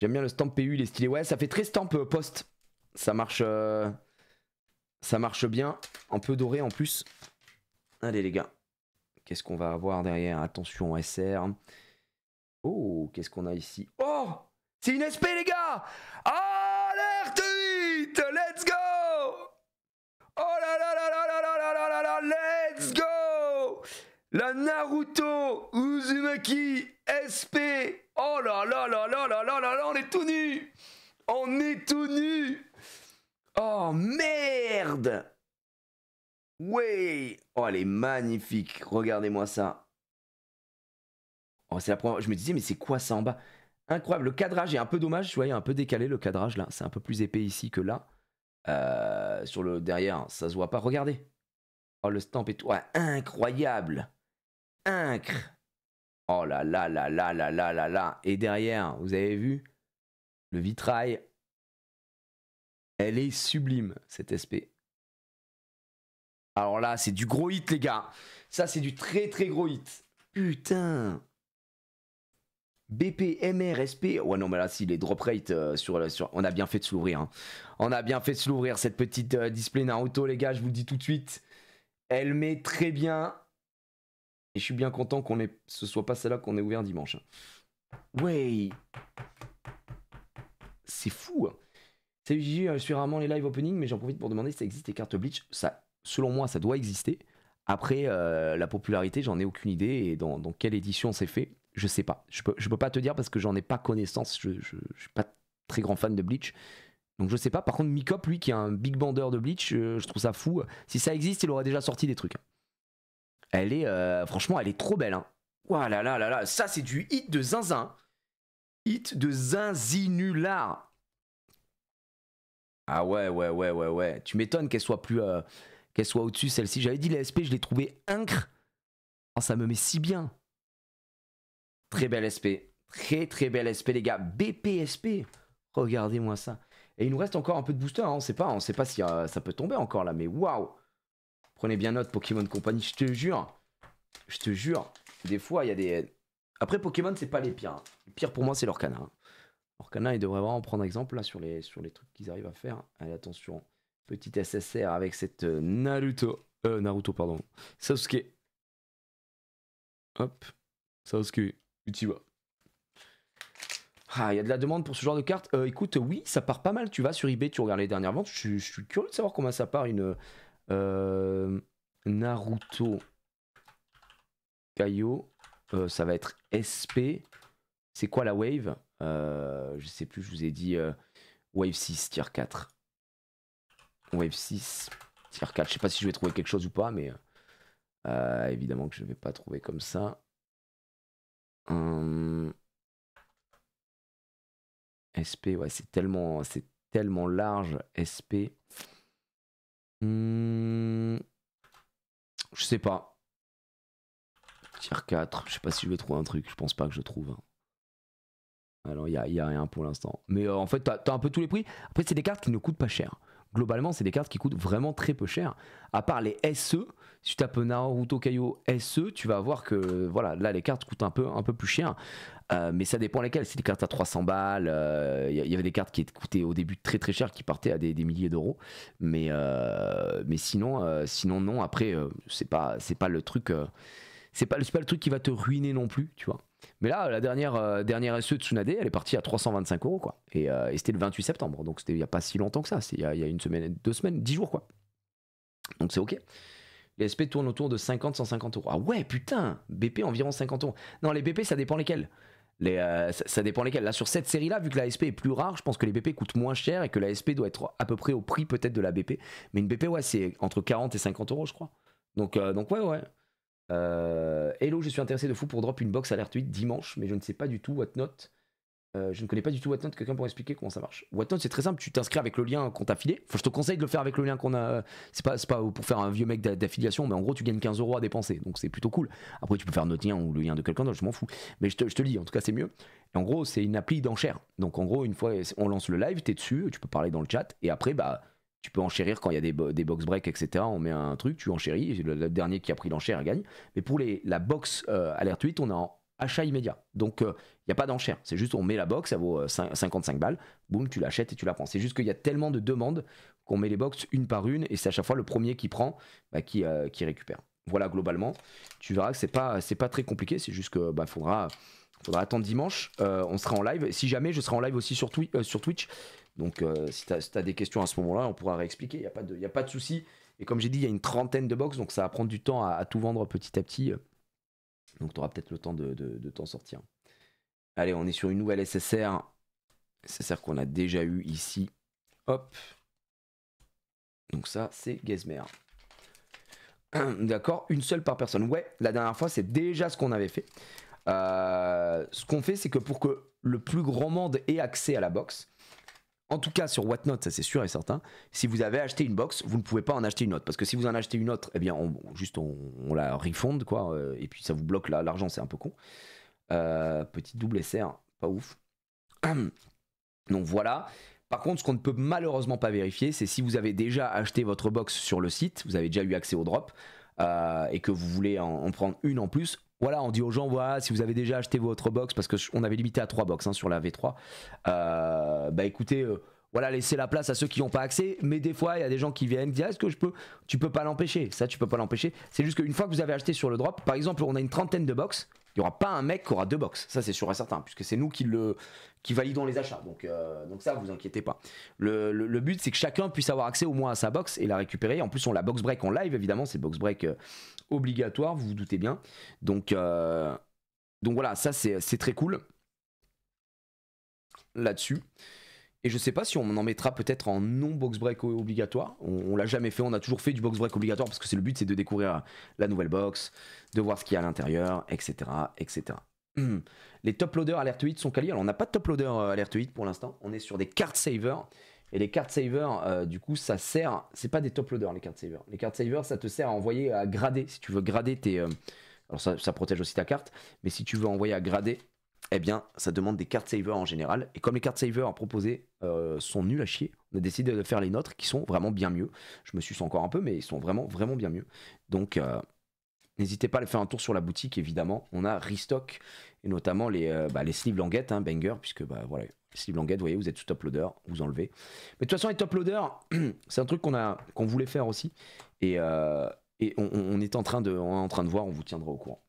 J'aime bien le stamp PU, il est stylé. Ouais, ça fait très stamp post. Ça marche bien. Un peu doré en plus. Allez, les gars. Qu'est-ce qu'on va avoir derrière? Attention, SR. Oh, qu'est-ce qu'on a ici? Oh! C'est une SP, les gars! Alerte 8! Let's go! Oh là là là là là là là là là là! Let's go! La Naruto Uzumaki SP. Oh là là là là là là là là, on est tout nus. On est tout nus. Oh merde. Ouais. Oh, elle est magnifique. Regardez-moi ça. Oh, c'est la première... Je me disais, mais c'est quoi ça en bas? Incroyable. Le cadrage est un peu dommage. Vous voyez, un peu décalé le cadrage là. C'est un peu plus épais ici que là. Sur le derrière, ça se voit pas. Regardez. Oh, le stamp et tout. Ouais, incroyable. Incre. Oh là là là là là là là là. Et derrière, vous avez vu le vitrail. Elle est sublime, cette SP. Alors là, c'est du gros hit, les gars. Ça, c'est du très très gros hit. Putain. BP, MR, SP. Ouais, non, mais là, si les drop rates on a bien fait de se l'ouvrir. Hein. On a bien fait de se l'ouvrir, cette petite display Naruto, les gars. Je vous le dis tout de suite. Elle met très bien. Et je suis bien content ce soit pas celle-là qu'on ait ouvert dimanche. Ouais. C'est fou. Hein. Salut Gigi, je suis rarement les live opening, mais j'en profite pour demander si ça existe les cartes Bleach. Ça, selon moi, ça doit exister. Après, la popularité, j'en ai aucune idée. Et dans quelle édition c'est fait, je sais pas. Je peux pas te dire parce que j'en ai pas connaissance. Je suis pas très grand fan de Bleach. Donc je sais pas. Par contre, Mikop, lui, qui est un big bander de Bleach, je trouve ça fou. Si ça existe, il aurait déjà sorti des trucs. Elle est, franchement, elle est trop belle. Hein. Ouah là là là là. Ça, c'est du hit de zinzin. Hit de zinzinular. Ah ouais. Tu m'étonnes qu'elle soit plus... qu'elle soit au-dessus, celle-ci. J'avais dit les SP, je l'ai trouvée incre. Oh, ça me met si bien. Très belle SP. Très très belle SP, les gars. BPSP. Regardez-moi ça. Et il nous reste encore un peu de booster. Hein. On sait pas si ça peut tomber encore là. Mais waouh. Prenez bien note, Pokémon Company. Je te jure. Je te jure. Des fois, il y a des... Après, Pokémon, c'est pas les pires. Hein. Le pire pour moi, c'est l'Orcana. Hein. L'Orcana, il devrait vraiment prendre exemple là sur les trucs qu'ils arrivent à faire. Allez, attention. Petit SSR avec cette Naruto, pardon. Sasuke. Hop. Sasuke. Uchiwa. Ah, il y a de la demande pour ce genre de carte. Écoute, oui, ça part pas mal. Tu vas sur eBay, tu regardes les dernières ventes. Je suis curieux de savoir comment ça part une Naruto Kaio. Ça va être SP. C'est quoi la wave? Je sais plus, je vous ai dit wave 6, tier 4. Wave 6, tier 4. Je sais pas si je vais trouver quelque chose ou pas, mais évidemment que je ne vais pas trouver comme ça. SP, ouais, c'est tellement large. SP. Je sais pas. Tier 4, je sais pas si je vais trouver un truc. Je pense pas que je trouve. Hein. Alors, il y a rien pour l'instant. Mais en fait, t'as un peu tous les prix. Après, c'est des cartes qui ne coûtent pas cher. Globalement, c'est des cartes qui coûtent vraiment très peu cher. À part les SE, si tu tapes Naruto Kaio SE, tu vas voir que voilà, là les cartes coûtent un peu plus cher. Mais ça dépend lesquelles. C'est des cartes à 300 balles. Il y avait des cartes qui coûtaient au début très très cher, qui partaient à des milliers d'euros. Mais sinon non. Après, c'est pas le truc. C'est pas le truc qui va te ruiner non plus, tu vois. Mais là, la dernière SE de Tsunade, elle est partie à 325 € quoi. Et c'était le 28 septembre, donc c'était il n'y a pas si longtemps que ça. C'est il y a une semaine, 2 semaines, 10 jours quoi. Donc c'est ok. Les SP tournent autour de 50-150 €. Ah ouais, putain, BP environ 50 €. Non, les BP, ça dépend lesquels. Ça dépend lesquels. Là, sur cette série-là, vu que la SP est plus rare, je pense que les BP coûtent moins cher et que la SP doit être à peu près au prix peut-être de la BP. Mais une BP, ouais, c'est entre 40 et 50 €, je crois. Donc ouais. Hello, je suis intéressé de fou pour drop une box alert 8 dimanche, mais je ne sais pas du tout Whatnot. Je ne connais pas du tout Whatnot. Quelqu'un pour expliquer comment ça marche? Whatnot, c'est très simple. Tu t'inscris avec le lien qu'on t'a filé. Enfin, je te conseille de le faire avec le lien qu'on a. C'est pas pour faire un vieux mec d'affiliation, mais en gros, tu gagnes 15 € à dépenser. Donc, c'est plutôt cool. Après, tu peux faire notre lien ou le lien de quelqu'un d'autre, je m'en fous. Mais je te le dis, en tout cas, c'est mieux. Et en gros, c'est une appli d'enchère. Donc, en gros, une fois on lance le live, t'es dessus, tu peux parler dans le chat. Et après, bah. Tu peux enchérir quand il y a des box break, etc. On met un truc, tu enchéris. Le dernier qui a pris l'enchère gagne. Mais pour la box alert 8, on est en achat immédiat. Donc, il n'y a pas d'enchère. C'est juste, on met la box, ça vaut 55 balles. Boum, tu l'achètes et tu la prends. C'est juste qu'il y a tellement de demandes qu'on met les box une par une. Et c'est à chaque fois le premier qui prend qui récupère. Voilà, globalement. Tu verras que c'est pas très compliqué. C'est juste que faudra attendre dimanche. On sera en live. Si jamais, je serai en live aussi sur Twitch. Donc si tu as des questions à ce moment-là, on pourra réexpliquer, il n'y a pas de souci. Et comme j'ai dit, il y a une 30aine de box, donc ça va prendre du temps à tout vendre petit à petit. Donc tu auras peut-être le temps de t'en sortir. Allez, on est sur une nouvelle SSR. SSR qu'on a déjà eu ici. Hop. Donc ça, c'est Gazmer. D'accord, une seule par personne. Ouais, la dernière fois, c'est déjà ce qu'on avait fait. Ce qu'on fait, c'est que pour que le plus grand monde ait accès à la box, en tout cas sur Whatnot, ça c'est sûr et certain, si vous avez acheté une box, vous ne pouvez pas en acheter une autre. Parce que si vous en achetez une autre, eh bien, on la refund, quoi. Et puis ça vous bloque l'argent, c'est un peu con. Petit double SR, pas ouf. Donc voilà. Par contre, ce qu'on ne peut malheureusement pas vérifier, c'est si vous avez déjà acheté votre box sur le site, vous avez déjà eu accès au drop, et que vous voulez en prendre une en plus. Voilà, on dit aux gens, voilà, si vous avez déjà acheté votre box, parce qu'on avait limité à 3 box sur la V3, bah écoutez, voilà, laissez la place à ceux qui n'ont pas accès, mais des fois, il y a des gens qui viennent dire, est-ce que je peux? Tu peux pas l'empêcher, ça tu peux pas l'empêcher. C'est juste qu'une fois que vous avez acheté sur le drop, par exemple, on a une trentaine de box, il n'y aura pas un mec qui aura 2 box, ça c'est sûr et certain, puisque c'est nous qui validons les achats, donc ça vous inquiétez pas. Le but c'est que chacun puisse avoir accès au moins à sa box et la récupérer. En plus on la box break en live évidemment, c'est box break obligatoire, vous vous doutez bien. Donc voilà, ça c'est très cool là-dessus. Et je sais pas si on en mettra peut-être en non box break obligatoire. On l'a jamais fait, on a toujours fait du box break obligatoire parce que c'est le but, c'est de découvrir la nouvelle box, de voir ce qu'il y a à l'intérieur, etc. etc. Les top loaders alert 8 sont quali. Alors on n'a pas de top loader alert 8 pour l'instant, on est sur des card savers. Et les card savers, du coup, ça sert. C'est pas des top loaders les card savers. Les card savers, ça te sert à envoyer à grader. Si tu veux grader tes. Alors ça protège aussi ta carte, mais si tu veux envoyer à grader, eh bien, ça demande des card savers en général. Et comme les card savers proposés sont nuls à chier, on a décidé de faire les nôtres qui sont vraiment bien mieux. Je me suce encore un peu, mais ils sont vraiment, vraiment bien mieux. Donc, n'hésitez pas à aller faire un tour sur la boutique, évidemment. On a restock, et notamment les sleeve languettes, banger, puisque voilà, les sleeve languettes, vous voyez, vous êtes sous top loader, vous enlevez. Mais de toute façon, les top loaders, c'est un truc qu'on voulait faire aussi. Et on est en train de voir, on vous tiendra au courant.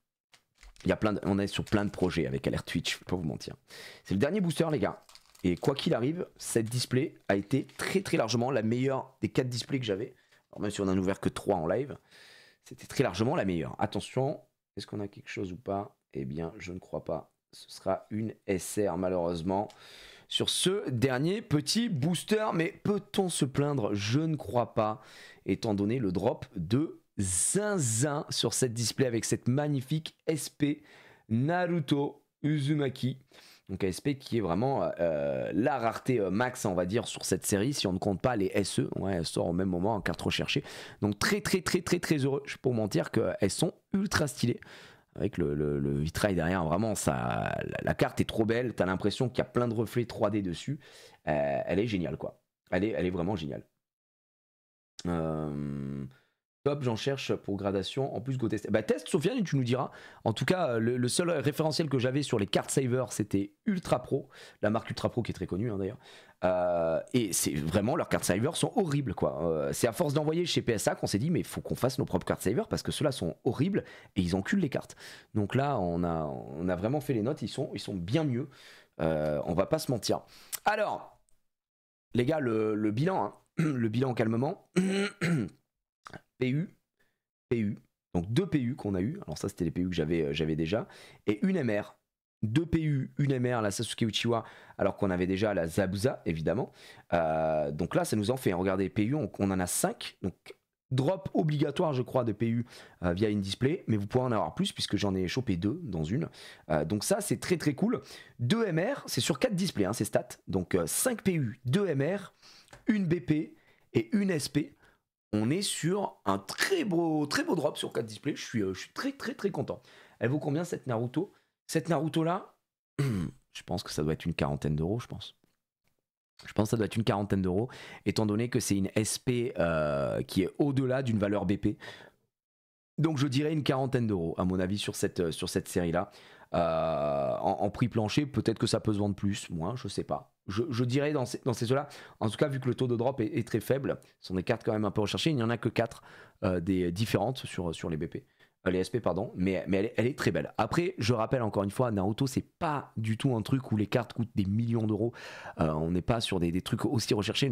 On est sur plein de projets avec Alert Twitch, je vais pas vous mentir. C'est le dernier booster, les gars. Et quoi qu'il arrive, cette display a été très très largement la meilleure des 4 displays que j'avais. Alors même si on n'en a ouvert que 3 en live, c'était très largement la meilleure. Attention, est-ce qu'on a quelque chose ou pas? Eh bien, je ne crois pas. Ce sera une SR malheureusement sur ce dernier petit booster. Mais peut-on se plaindre? Je ne crois pas, étant donné le drop de zinzin sur cette display avec cette magnifique SP Naruto Uzumaki. Donc SP qui est vraiment la rareté max, on va dire, sur cette série, si on ne compte pas les SE. Ouais, elle sort au même moment en carte recherchée. Donc très très très très très heureux. Je peux vous mentir qu'elles sont ultra stylées. Avec le vitrail derrière, vraiment, la carte est trop belle. T'as l'impression qu'il y a plein de reflets 3D dessus. Elle est géniale, quoi. Elle est vraiment géniale. Top, j'en cherche pour gradation. En plus, go tester. Bah, teste, Sofiane, et tu nous diras. En tout cas, le seul référentiel que j'avais sur les card savers, c'était Ultra Pro, la marque Ultra Pro qui est très connue d'ailleurs. Et c'est vraiment, leurs card savers sont horribles, quoi. C'est à force d'envoyer chez PSA qu'on s'est dit, mais il faut qu'on fasse nos propres card savers parce que ceux-là sont horribles et ils enculent les cartes. Donc là, on a vraiment fait les notes, ils sont bien mieux. On va pas se mentir. Alors, les gars, le bilan, le bilan calmement. PU, donc 2 PU qu'on a eu, alors ça c'était les PU que j'avais déjà, et une MR, 2 PU, une MR, la Sasuke Uchiwa, alors qu'on avait déjà la Zabuza évidemment, donc là ça nous en fait, regardez, PU, on en a 5, donc drop obligatoire je crois de PU via une display, mais vous pouvez en avoir plus puisque j'en ai chopé 2 dans une, donc ça c'est très très cool. 2 MR, c'est sur 4 displays, ces stats, donc 5 PU, 2 MR, une BP et une SP. On est sur un très beau drop sur 4 displays. Je suis très très très content. Elle vaut combien cette Naruto? Cette Naruto là, je pense que ça doit être une quarantaine d'euros, je pense. Je pense que ça doit être une quarantaine d'euros, étant donné que c'est une SP qui est au-delà d'une valeur BP. Donc je dirais une quarantaine d'euros, à mon avis, sur cette série-là. En prix plancher, peut-être que ça peut se vendre plus, moins, je sais pas. Je dirais dans ces eaux-là, en tout cas, vu que le taux de drop est très faible, ce sont des cartes quand même un peu recherchées, il n'y en a que 4 des différentes sur les BP. Les SP, pardon, mais elle est très belle. Après, je rappelle encore une fois, Naruto, c'est pas du tout un truc où les cartes coûtent des millions d'euros. On n'est pas sur des trucs aussi recherchés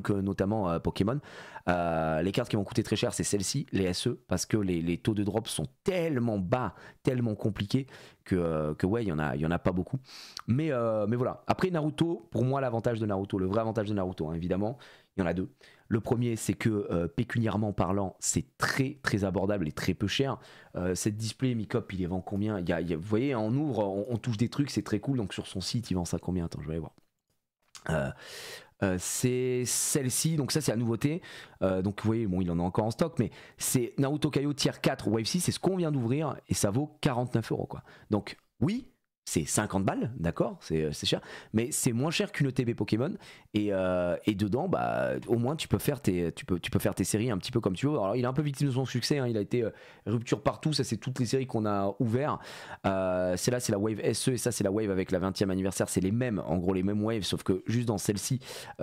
que notamment Pokémon. Les cartes qui vont coûter très cher, c'est celles-ci, les SE, parce que les taux de drop sont tellement bas, tellement compliqués que ouais, il y en a pas beaucoup. Mais voilà. Après Naruto, pour moi, l'avantage de Naruto, le vrai avantage de Naruto, hein, évidemment, il y en a deux. Le premier, c'est que pécuniairement parlant, c'est très très abordable et très peu cher. Cette display Micop, il les vend combien? Vous voyez, on ouvre, on touche des trucs, c'est très cool. Donc sur son site, il vend ça combien? Attends, je vais aller voir. C'est celle-ci, donc ça c'est la nouveauté. Donc vous voyez, bon, il en a encore en stock, mais c'est Naruto Kaio Tier 4 Wave 6, c'est ce qu'on vient d'ouvrir et ça vaut 49 euros quoi. Donc oui, c'est 50 balles, d'accord, c'est cher, mais c'est moins cher qu'une ETB Pokémon et dedans, bah, au moins tu peux faire tes séries un petit peu comme tu veux. Alors il est un peu victime de son succès, hein, il a été rupture partout, ça c'est toutes les séries qu'on a ouvert. C'est la Wave SE et ça c'est la Wave avec la 20e anniversaire, c'est les mêmes, en gros les mêmes Waves, sauf que juste dans celle-ci,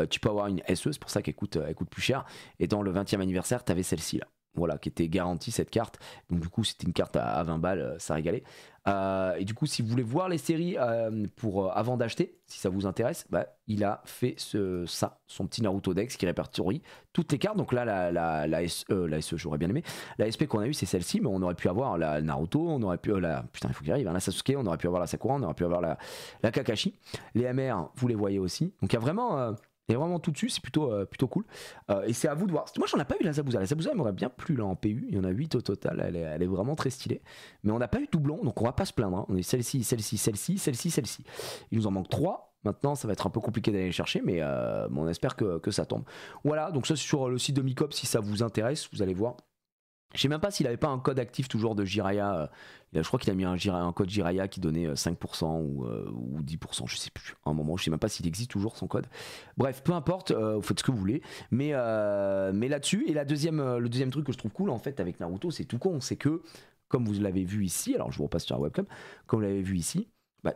tu peux avoir une SE, c'est pour ça qu'elle coûte plus cher, et dans le 20e anniversaire, tu avais celle-ci là. Voilà, qui était garantie cette carte. Donc du coup, c'était une carte à 20 balles, ça régalait. Et du coup, si vous voulez voir les séries avant d'acheter, si ça vous intéresse, bah, il a fait son petit Naruto Dex qui répertorie toutes les cartes. Donc là, la SE, j'aurais bien aimé. La SP qu'on a eu, c'est celle-ci, mais on aurait pu avoir la Naruto, on aurait pu putain, il faut qu'il arrive, hein, la Sasuke, on aurait pu avoir la Sakura, on aurait pu avoir la Kakashi. Les MR, vous les voyez aussi. Donc il y a vraiment tout dessus, c'est plutôt cool. Et c'est à vous de voir. Moi, j'en ai pas eu la Zabuza. La Zabuza, elle m'aurait bien plu là en PU. Il y en a 8 au total. Elle est vraiment très stylée. Mais on n'a pas eu de doublon, donc on va pas se plaindre. Hein. On est celle-ci, celle-ci, celle-ci, celle-ci, celle-ci. Il nous en manque 3. Maintenant, ça va être un peu compliqué d'aller les chercher, mais on espère que ça tombe. Voilà, donc ça, c'est sur le site de Micop. Si ça vous intéresse, vous allez voir. Je sais même pas s'il avait pas un code actif toujours de Jiraya. Je crois qu'il a mis un code Jiraya qui donnait 5% ou 10%, je sais plus. À un moment, je sais même pas s'il existe toujours son code. Bref, peu importe, vous faites ce que vous voulez. Mais là-dessus, et le deuxième truc que je trouve cool en fait avec Naruto, c'est tout con, c'est que comme vous l'avez vu ici, alors je vous repasse sur la webcam, comme vous l'avez vu ici, bah,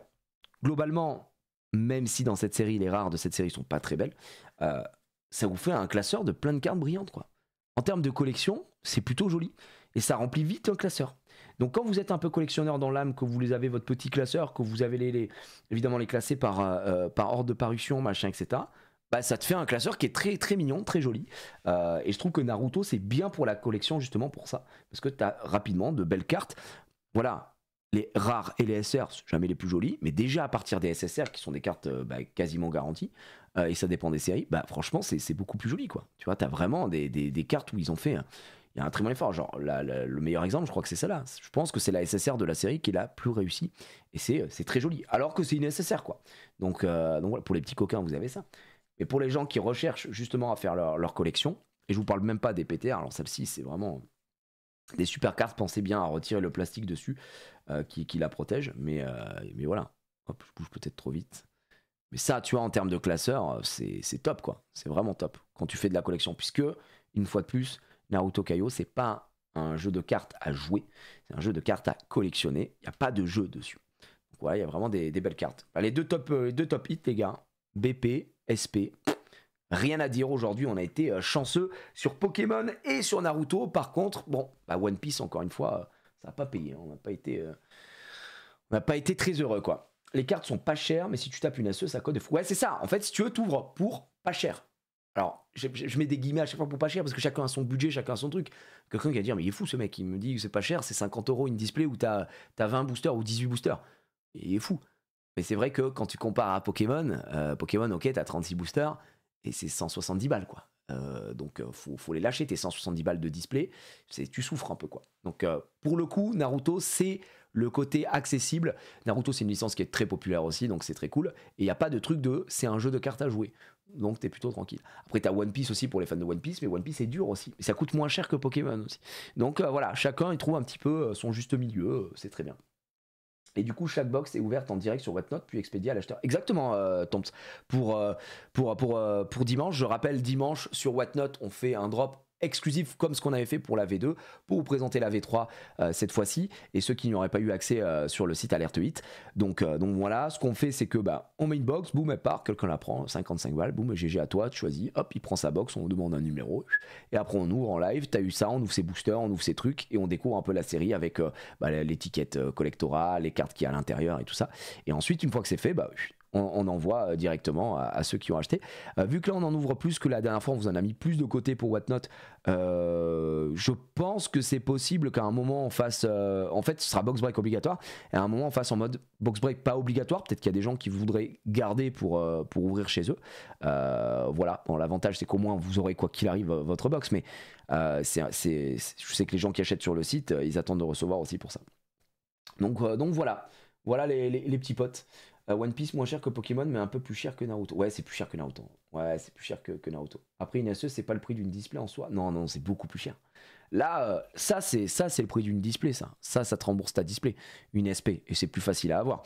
globalement, même si dans cette série, les rares de cette série sont pas très belles, ça vous fait un classeur de plein de cartes brillantes quoi. En termes de collection, c'est plutôt joli et ça remplit vite un classeur. Donc quand vous êtes un peu collectionneur dans l'âme, que vous avez votre petit classeur, que vous avez évidemment les classés par ordre de parution, machin, etc., bah, ça te fait un classeur qui est très très mignon, très joli. Et je trouve que Naruto, c'est bien pour la collection justement pour ça. Parce que tu as rapidement de belles cartes. Voilà, les rares et les SR, jamais les plus jolis, mais déjà à partir des SSR, qui sont des cartes quasiment garanties, et ça dépend des séries, bah franchement c'est beaucoup plus joli quoi. Tu vois, t'as vraiment des cartes où ils ont fait il y a un très bon effort. Genre le meilleur exemple, je crois que c'est celle-là. Je pense que c'est la SSR de la série qui est la plus réussie et c'est très joli. Alors que c'est une SSR quoi. Donc voilà, pour les petits coquins vous avez ça. Mais pour les gens qui recherchent justement à faire leur collection, et je vous parle même pas des PTR, alors celle-ci c'est vraiment des super cartes, pensez bien à retirer le plastique dessus qui la protège, mais voilà. Hop, je bouge peut-être trop vite. Mais ça, tu vois, en termes de classeur, c'est top, quoi. C'est vraiment top quand tu fais de la collection. Puisque, une fois de plus, Naruto Kaio, c'est pas un jeu de cartes à jouer, c'est un jeu de cartes à collectionner. Il n'y a pas de jeu dessus. Donc voilà, il y a vraiment des belles cartes. Bah, les deux top hits, les gars. BP, SP. Rien à dire aujourd'hui, on a été chanceux sur Pokémon et sur Naruto. Par contre, bon, bah One Piece, encore une fois, ça n'a pas payé. On n'a pas été très heureux, quoi. Les cartes sont pas chères, mais si tu tapes une SE, ça code de fou. Ouais, c'est ça. En fait, si tu veux, t'ouvres pour pas cher. Alors, je mets des guillemets à chaque fois pour pas cher parce que chacun a son budget, chacun a son truc. Quelqu'un qui va dire, mais il est fou ce mec, il me dit que c'est pas cher, c'est 50 € une display où t'as 20 boosters ou 18 boosters. Il est fou. Mais c'est vrai que quand tu compares à Pokémon, ok, t'as 36 boosters et c'est 170 balles, quoi. Donc, faut les lâcher, tes 170 balles de display. Tu souffres un peu, quoi. Donc, pour le coup, Naruto, c'est le côté accessible. Naruto, c'est une licence qui est très populaire aussi, donc c'est très cool. Et il n'y a pas de truc c'est un jeu de cartes à jouer. Donc t'es plutôt tranquille. Après, t'as One Piece aussi pour les fans de One Piece, mais One Piece est dur aussi. Et ça coûte moins cher que Pokémon aussi. Donc voilà, chacun il trouve un petit peu son juste milieu, c'est très bien. Et du coup, chaque box est ouverte en direct sur Whatnot, puis expédiée à l'acheteur. Exactement, Tomps. Pour dimanche, je rappelle, dimanche, sur Whatnot, on fait un drop exclusif comme ce qu'on avait fait pour la V2 pour vous présenter la V3 cette fois-ci et ceux qui n'y auraient pas eu accès sur le site Alerte 8. Donc voilà, ce qu'on fait c'est que on met une box, boum elle part, quelqu'un la prend, 55 balles, boum GG à toi, tu choisis, hop il prend sa box, on vous demande un numéro et après on ouvre en live, t'as eu ça, on ouvre ses boosters, on ouvre ses trucs et on découvre un peu la série avec l'étiquette collectora, les cartes qu'il y a à l'intérieur et tout ça. Et ensuite une fois que c'est fait, on envoie directement à ceux qui ont acheté. Vu que là on en ouvre plus que la dernière fois, on vous en a mis plus de côté pour Whatnot. Je pense que c'est possible qu'à un moment on fasse. En fait, ce sera box break obligatoire. Et à un moment on fasse en mode box break pas obligatoire. Peut-être qu'il y a des gens qui voudraient garder pour ouvrir chez eux. Voilà. Bon, l'avantage c'est qu'au moins vous aurez quoi qu'il arrive votre box. Mais je sais que les gens qui achètent sur le site, ils attendent de recevoir aussi pour ça. Donc voilà. Voilà les petits potes. One Piece moins cher que Pokémon mais un peu plus cher que Naruto. Ouais, c'est plus cher que Naruto. Ouais, c'est plus cher que Naruto. Après une SE, c'est pas le prix d'une display en soi. Non, c'est beaucoup plus cher. Là, ça c'est le prix d'une display ça. Ça te rembourse ta display, une SP et c'est plus facile à avoir.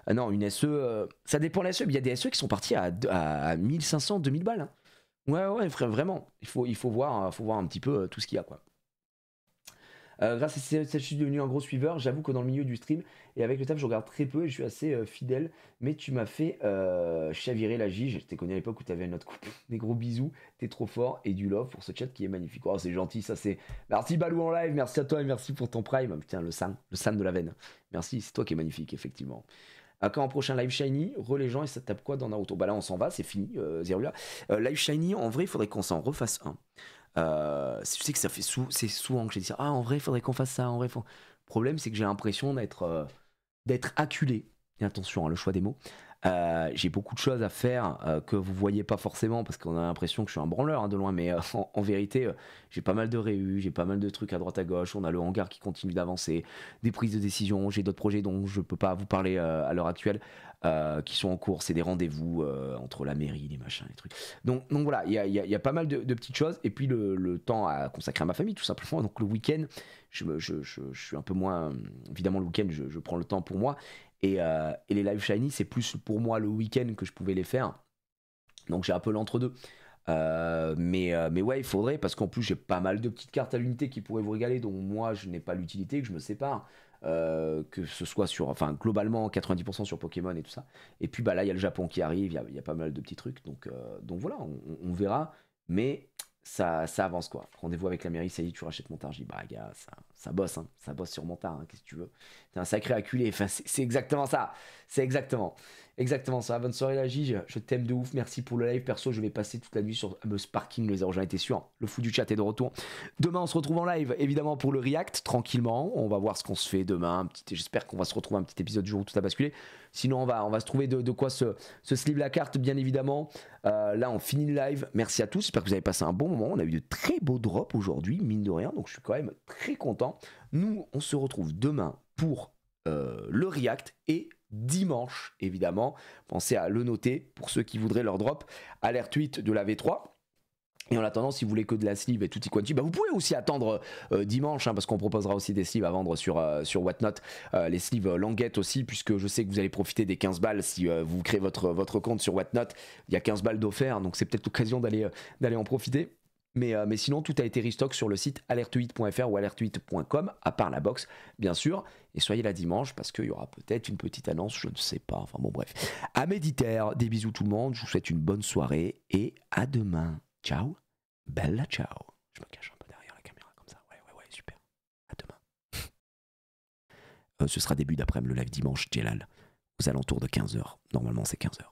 Non, une SE ça dépend de la SE, il y a des SE qui sont partis à 1500 2000 balles. Hein. Ouais, frère, vraiment. Il faut voir un petit peu tout ce qu'il y a quoi. Grâce à cette je suis devenu un gros suiveur. J'avoue que dans le milieu du stream et avec le taf, je regarde très peu et je suis assez fidèle. Mais tu m'as fait chavirer la J. Je t'ai connu à l'époque où tu avais notre couple. Des gros bisous, t'es trop fort et du love pour ce chat qui est magnifique. Oh, c'est gentil, ça c'est. Merci Balou en live, merci à toi et merci pour ton prime. Putain, le Sam de la veine. Merci, c'est toi qui est magnifique, effectivement. Quand en prochain live shiny, les gens et ça tape quoi dans Naruto? Bah là on s'en va, c'est fini, Zerula. Live shiny, en vrai, il faudrait qu'on s'en refasse un. Je sais que ça fait c'est souvent que j'ai dit ça. Ah, en vrai, il faudrait qu'on fasse ça. En vrai, Le problème, c'est que j'ai l'impression d'être acculé. Et attention, hein, le choix des mots. J'ai beaucoup de choses à faire que vous voyez pas forcément parce qu'on a l'impression que je suis un branleur hein, de loin, mais en vérité, j'ai pas mal de réus, j'ai pas mal de trucs à droite à gauche. On a le hangar qui continue d'avancer, des prises de décision. J'ai d'autres projets dont je peux pas vous parler à l'heure actuelle. Qui sont en cours, c'est des rendez-vous entre la mairie, les machins, les trucs. Donc voilà, il y a pas mal de petites choses. Et puis le temps à consacrer à ma famille, tout simplement. Donc le week-end, je suis un peu moins. Évidemment, le week-end, je prends le temps pour moi. Et les live shiny, c'est plus pour moi le week-end que je pouvais les faire. Donc j'ai un peu l'entre-deux. Mais ouais, il faudrait, parce qu'en plus, j'ai pas mal de petites cartes à l'unité qui pourraient vous régaler, dont moi, je n'ai pas l'utilité, que je me sépare. Que ce soit globalement 90% sur Pokémon et tout ça. Et puis là il y a le Japon qui arrive, il y a pas mal de petits trucs, donc voilà, on verra, mais ça avance quoi. Rendez-vous avec la mairie, ça y est, tu rachètes Montard. J'ai dit bah gars, ça bosse, hein, ça bosse sur Montard, hein, qu'est-ce que tu veux. T'es un sacré acculé, enfin, c'est exactement ça, c'est exactement ça. Bonne soirée la Gige, je t'aime de ouf, merci pour le live. Perso, je vais passer toute la nuit sur me Sparking le 0, j'en étais sûr. Le fou du chat est de retour. Demain on se retrouve en live évidemment pour le react, tranquillement, on va voir ce qu'on se fait demain, j'espère qu'on va se retrouver un petit épisode du jour où tout a basculé. Sinon on va se trouver de quoi se sleeve la carte bien évidemment. Là on finit le live, merci à tous, j'espère que vous avez passé un bon moment. On a eu de très beaux drops aujourd'hui, mine de rien, donc je suis quand même très content. Nous on se retrouve demain pour le react et dimanche évidemment, pensez à le noter pour ceux qui voudraient leur drop alerte 8 de la V3. Et en attendant, si vous voulez que de la sleeve et tutti quanti, vous pouvez aussi attendre dimanche, hein, parce qu'on proposera aussi des sleeves à vendre sur Whatnot, les sleeves languettes aussi, puisque je sais que vous allez profiter des 15 balles si vous créez votre compte sur Whatnot. Il y a 15 balles d'offert, donc c'est peut-être l'occasion d'aller en profiter. Mais sinon, tout a été restock sur le site alerte8.fr ou alerte8.com, à part la box, bien sûr. Et soyez là dimanche, parce qu'il y aura peut-être une petite annonce, je ne sais pas. Enfin bon, bref. À méditer, des bisous tout le monde, je vous souhaite une bonne soirée et à demain. Ciao, bella ciao. Je me cache un peu derrière la caméra comme ça. Ouais, super. À demain. Ce sera début d'après-midi le live dimanche, Jelal, aux alentours de 15h. Normalement, c'est 15h.